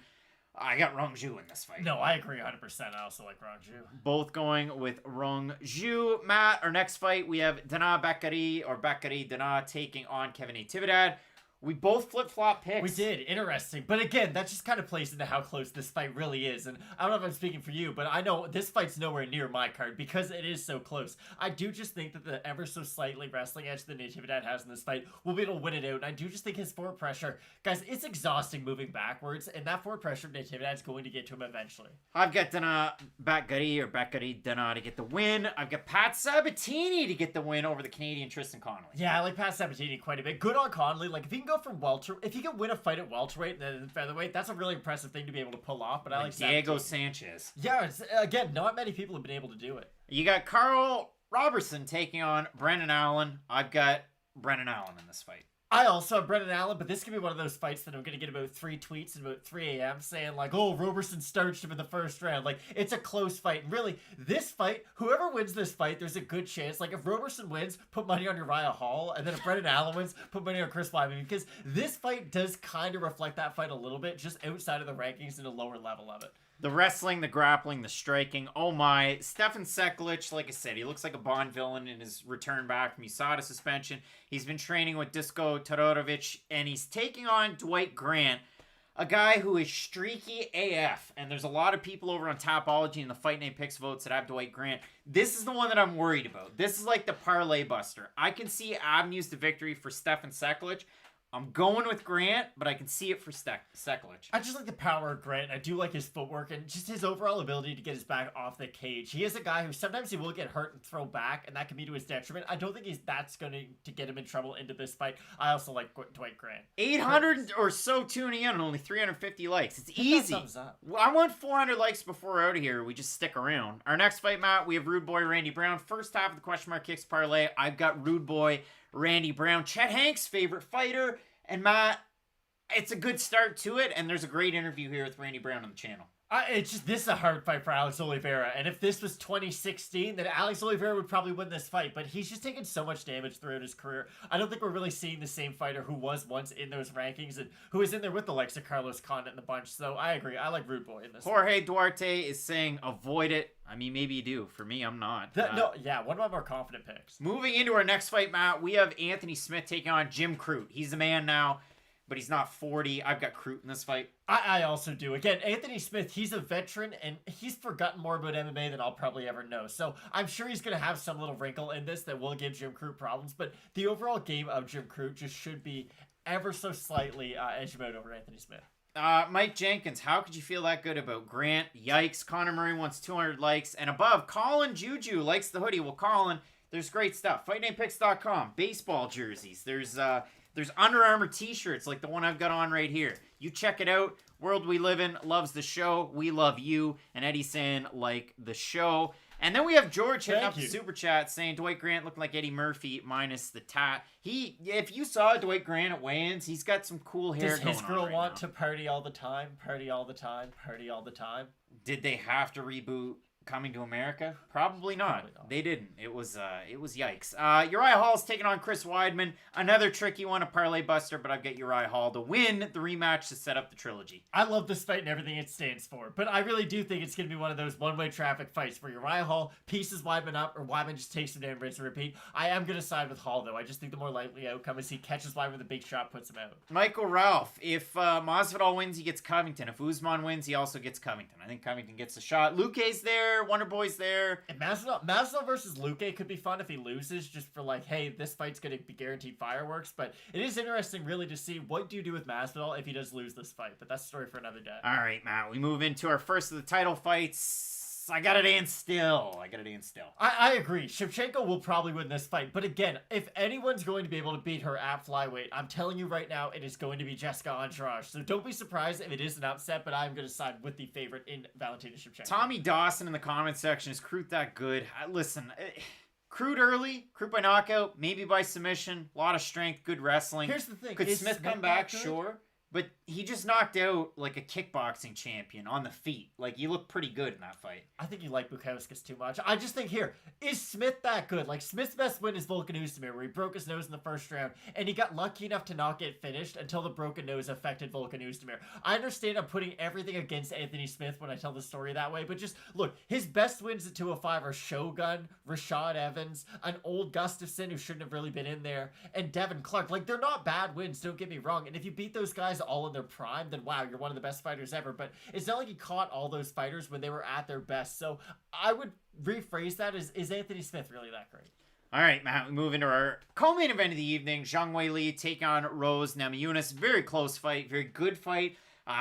I got Rongzhu in this fight. No, I agree 100%. I also like Rongzhu. Both going with Rongzhu. Matt, our next fight, we have Danaa Danaa taking on Kevin Natividad. We both flip-flop picks. We did. Interesting. But again, that just kind of plays into how close this fight really is. And I don't know if I'm speaking for you, but I know this fight's nowhere near my card because it is so close. I do just think that the ever so slightly wrestling edge that Natividad has in this fight will be able to win it out. And I do just think his forward pressure, guys, it's exhausting moving backwards. And that forward pressure of Natividad is going to get to him eventually. I've got Danaa Danaa to get the win. I've got Pat Sabatini to get the win over the Canadian Tristan Connelly. Yeah, I like Pat Sabatini quite a bit. Good on Connelly. Like, if he can go from if you can win a fight at welterweight and then featherweight, that's a really impressive thing to be able to pull off. But I like Diego Sabatini. Sanchez. Yeah, again, not many people have been able to do it. You got Karl Roberson taking on Brendan Allen. I've got Brendan Allen in this fight. I also have Brendan Allen, but this could be one of those fights that I'm going to get about 3 tweets at about 3 a.m. saying, like, oh, Roberson starched him in the first round. Like, it's a close fight. And really, this fight, whoever wins this fight, there's a good chance. Like, if Roberson wins, put money on Uriah Hall. And then if Brendan Allen wins, put money on Chris Weidman. Because this fight does kind of reflect that fight a little bit, just outside of the rankings and a lower level of it. The wrestling, the grappling, the striking. Oh my. Stefan Sekulic, like I said, he looks like a Bond villain in his return back from USADA suspension. He's been training with Dusko Todorovic, and he's taking on Dwight Grant, a guy who is streaky AF. And there's a lot of people over on Tapology and the Fight Night Picks votes that have Dwight Grant. This is the one that I'm worried about. This is like the parlay buster. I can see avenues to victory for Stefan Sekulic. I'm going with Grant, but I can see it for Sekulic. I just like the power of Grant. I do like his footwork and just his overall ability to get his back off the cage. He is a guy who sometimes he will get hurt and throw back, and that can be to his detriment. I don't think that's going to get him in trouble into this fight. I also like Dwight Grant. 800 or so tuning in and only 350 likes. It's easy. Thumbs up. I want 400 likes before we're out of here. We just stick around. Our next fight, Matt, we have Rude Boy Randy Brown. First half of the question mark kicks parlay. I've got Rude Boy Randy Brown, Chet Hanks' favorite fighter. And Matt, it's a good start to it, and there's a great interview here with Randy Brown on the channel. This is a hard fight for Alex Oliveira, and if this was 2016, then Alex Oliveira would probably win this fight, but he's just taken so much damage throughout his career. I don't think we're really seeing the same fighter who was once in those rankings and who is in there with the likes of Carlos Condit and the bunch, so I agree. I like Rude Boy in this Jorge Duarte is saying avoid it. I mean, maybe you do. For me, I'm not. One of my more confident picks. Moving into our next fight, Matt, we have Anthony Smith taking on Jim Crute. He's the man now, but he's not 40. I've got Crute in this fight. I also do. Again, Anthony Smith, he's a veteran, and he's forgotten more about MMA than I'll probably ever know. So I'm sure he's going to have some little wrinkle in this that will give Jim Crute problems, but the overall game of Jim Crute just should be ever so slightly edge him out over Anthony Smith. Mike Jenkins, how could you feel that good about Grant? Yikes. Connor Murray wants 200 likes and above. Colin Juju likes the hoodie. Well, Colin, there's great stuff. FightNightPicks.com. Baseball jerseys. There's Under Armour t-shirts like the one I've got on right here. You check it out. World we live in loves the show. We love you. And Eddie's saying like the show. And then we have George hitting Thank up the you. super chat saying Dwight Grant looked like Eddie Murphy minus the tat. If you saw Dwight Grant at weigh-ins, he's got some cool hair Does going his on girl right want now. to party all the time? Party all the time? Party all the time? Did they have to reboot Coming to America? Probably not. Probably not. They didn't. It was yikes. Uriah Hall's taking on Chris Weidman. Another tricky one, a parlay buster, but I've got Uriah Hall to win the rematch to set up the trilogy. I love this fight and everything it stands for, but I really do think it's going to be one of those one-way traffic fights where Uriah Hall pieces Weidman up or Weidman just takes him down, rinse and repeat. I am going to side with Hall, though. I just think the more likely outcome is he catches Weidman with a big shot, puts him out. Michael Ralph, if Masvidal wins, he gets Covington. If Usman wins, he also gets Covington. I think Covington gets the shot. Luque's there. Wonder Boy's there. And Masvidal versus Luque could be fun if he loses, just for like, hey, this fight's going to be guaranteed fireworks. But it is interesting, really, to see what do you do with Masvidal if he does lose this fight. But that's a story for another day. All right, Matt. We move into our first of the title fights. I got it in still. I agree. Shevchenko will probably win this fight. But again, if anyone's going to be able to beat her at flyweight, I'm telling you right now, it is going to be Jessica Andrade. So don't be surprised if it is an upset, but I'm going to side with the favorite in Valentina Shevchenko. Tommy Dawson in the comment section, is Crute that good? Listen, Crute early, Crute by knockout, maybe by submission, a lot of strength, good wrestling. Here's the thing. Could Is Smith Smith come back? that good? Sure. But he just knocked out like a kickboxing champion on the feet. Like, he looked pretty good in that fight. I think you like Bukauskas too much. I just think here, is Smith that good? Like, Smith's best win is Volkan Oezdemir, where he broke his nose in the first round, and he got lucky enough to not get finished until the broken nose affected Volkan Oezdemir. I understand I'm putting everything against Anthony Smith when I tell the story that way, but just, look, his best wins at 205 are Shogun, Rashad Evans, an old Gustafson who shouldn't have really been in there, and Devin Clark. Like, they're not bad wins, don't get me wrong, and if you beat those guys all in their prime, then wow, you're one of the best fighters ever. But it's not like he caught all those fighters when they were at their best. So I would rephrase that as, is Anthony Smith really that great? All right, Matt, we move into our co-main event of the evening. Zhang Weili take on Rose Namajunas. Very close fight, very good fight.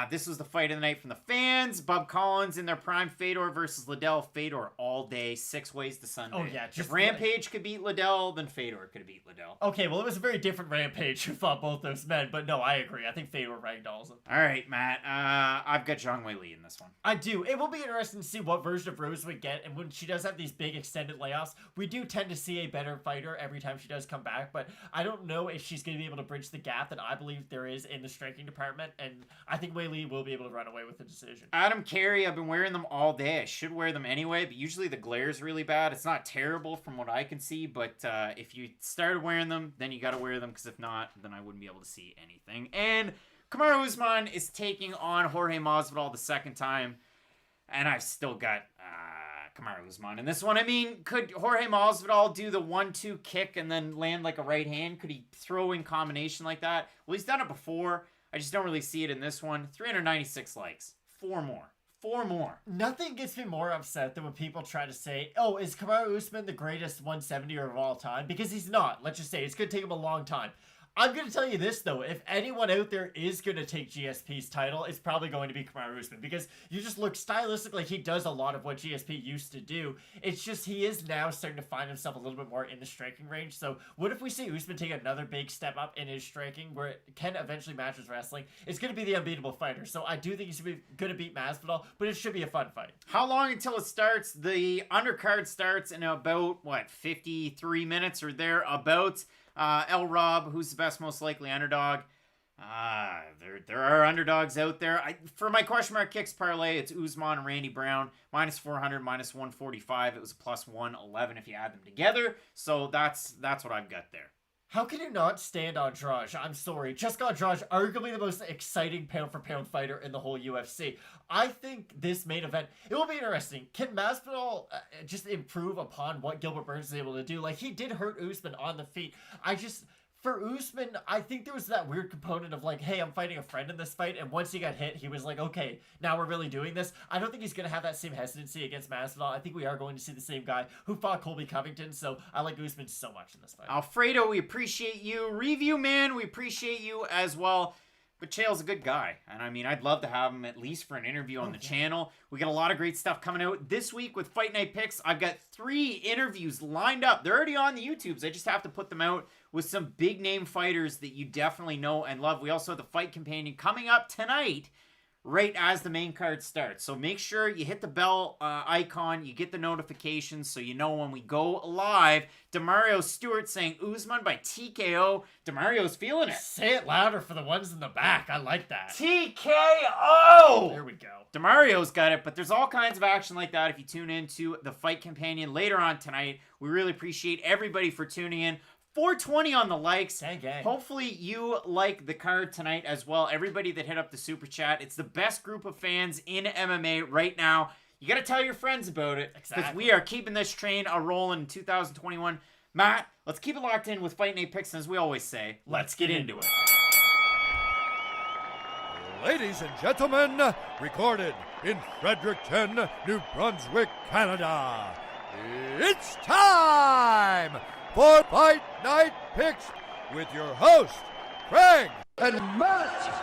This was the fight of the night from the fans. Bub Collins in their prime. Fedor versus Liddell. Fedor all day, 6 ways to Sunday. Oh, yeah, just if Rampage could beat Liddell, then Fedor could beat Liddell. Okay, well, it was a very different Rampage who fought both those men, but no, I agree. I think Fedor ragdolls him. All right, Matt. I've got Zhang Weili in this one. I do. It will be interesting to see what version of Rose we get, and when she does have these big extended layoffs, we do tend to see a better fighter every time she does come back, but I don't know if she's going to be able to bridge the gap that I believe there is in the striking department, and I think Weili will be able to run away with the decision. Adam Carey, I've been wearing them all day. I should wear them anyway, but usually the glare is really bad. It's not terrible from what I can see, but if you started wearing them, then you got to wear them, because if not, then I wouldn't be able to see anything. And Kamaru Usman is taking on Jorge Masvidal the second time, and I've still got Kamaru Usman in this one. I mean, could Jorge Masvidal do the 1-2 kick and then land like a right hand? Could he throw in combination like that? Well, he's done it before. I just don't really see it in this one. 396 likes. 4 more. Nothing gets me more upset than when people try to say, oh, is Kamaru Usman the greatest 170er of all time? Because he's not. Let's just say it's going to take him a long time. I'm going to tell you this, though. If anyone out there is going to take GSP's title, it's probably going to be Kamaru Usman. Because you just look stylistically, he does a lot of what GSP used to do. It's just he is now starting to find himself a little bit more in the striking range. So what if we see Usman take another big step up in his striking where it can eventually match his wrestling? It's going to be the unbeatable fighter. So I do think he's going to beat Masvidal, but it should be a fun fight. How long until it starts? The undercard starts in about, 53 minutes or thereabouts. El Rob, who's the best, most likely underdog. There are underdogs out there. For my question mark kicks parlay, it's Usman and Randy Brown. Minus 400, minus 145. It was a plus 111 if you add them together. So that's what I've got there. How can you not stand Andrade? I'm sorry. Jessica Andrade, arguably the most exciting pound-for-pound fighter in the whole UFC. I think this main event, it will be interesting. Can Masvidal just improve upon what Gilbert Burns is able to do? Like, he did hurt Usman on the feet. For Usman, I think there was that weird component of like, hey, I'm fighting a friend in this fight, and once he got hit, he was like, okay, now we're really doing this. I don't think he's going to have that same hesitancy against Masvidal. I think we are going to see the same guy who fought Colby Covington, so I like Usman so much in this fight. Alfredo, we appreciate you. Review Man, we appreciate you as well. But Chael's a good guy, and I mean, I'd love to have him at least for an interview on the channel. We got a lot of great stuff coming out this week with Fight Night Picks. I've got 3 interviews lined up. They're already on the YouTubes. I just have to put them out with some big-name fighters that you definitely know and love. We also have the Fight Companion coming up tonight right as the main card starts. So make sure you hit the bell icon, you get the notifications so you know when we go live. Demario Stewart saying Usman by TKO. Demario's feeling it. Say it louder for the ones in the back. I like that. TKO! There we go. Demario's got it, but there's all kinds of action like that if you tune into the Fight Companion later on tonight. We really appreciate everybody for tuning in. 420 on the likes. Gang. Hopefully you like the card tonight as well. Everybody that hit up the super chat. It's the best group of fans in MMA right now. You got to tell your friends about it. Because we are keeping this train a-rolling in 2021. Matt, let's keep it locked in with Fight Night Picks. And as we always say, let's get into it. Ladies and gentlemen, recorded in Fredericton, New Brunswick, Canada. It's time for Fight Night Picks with your host, Craig and Matt.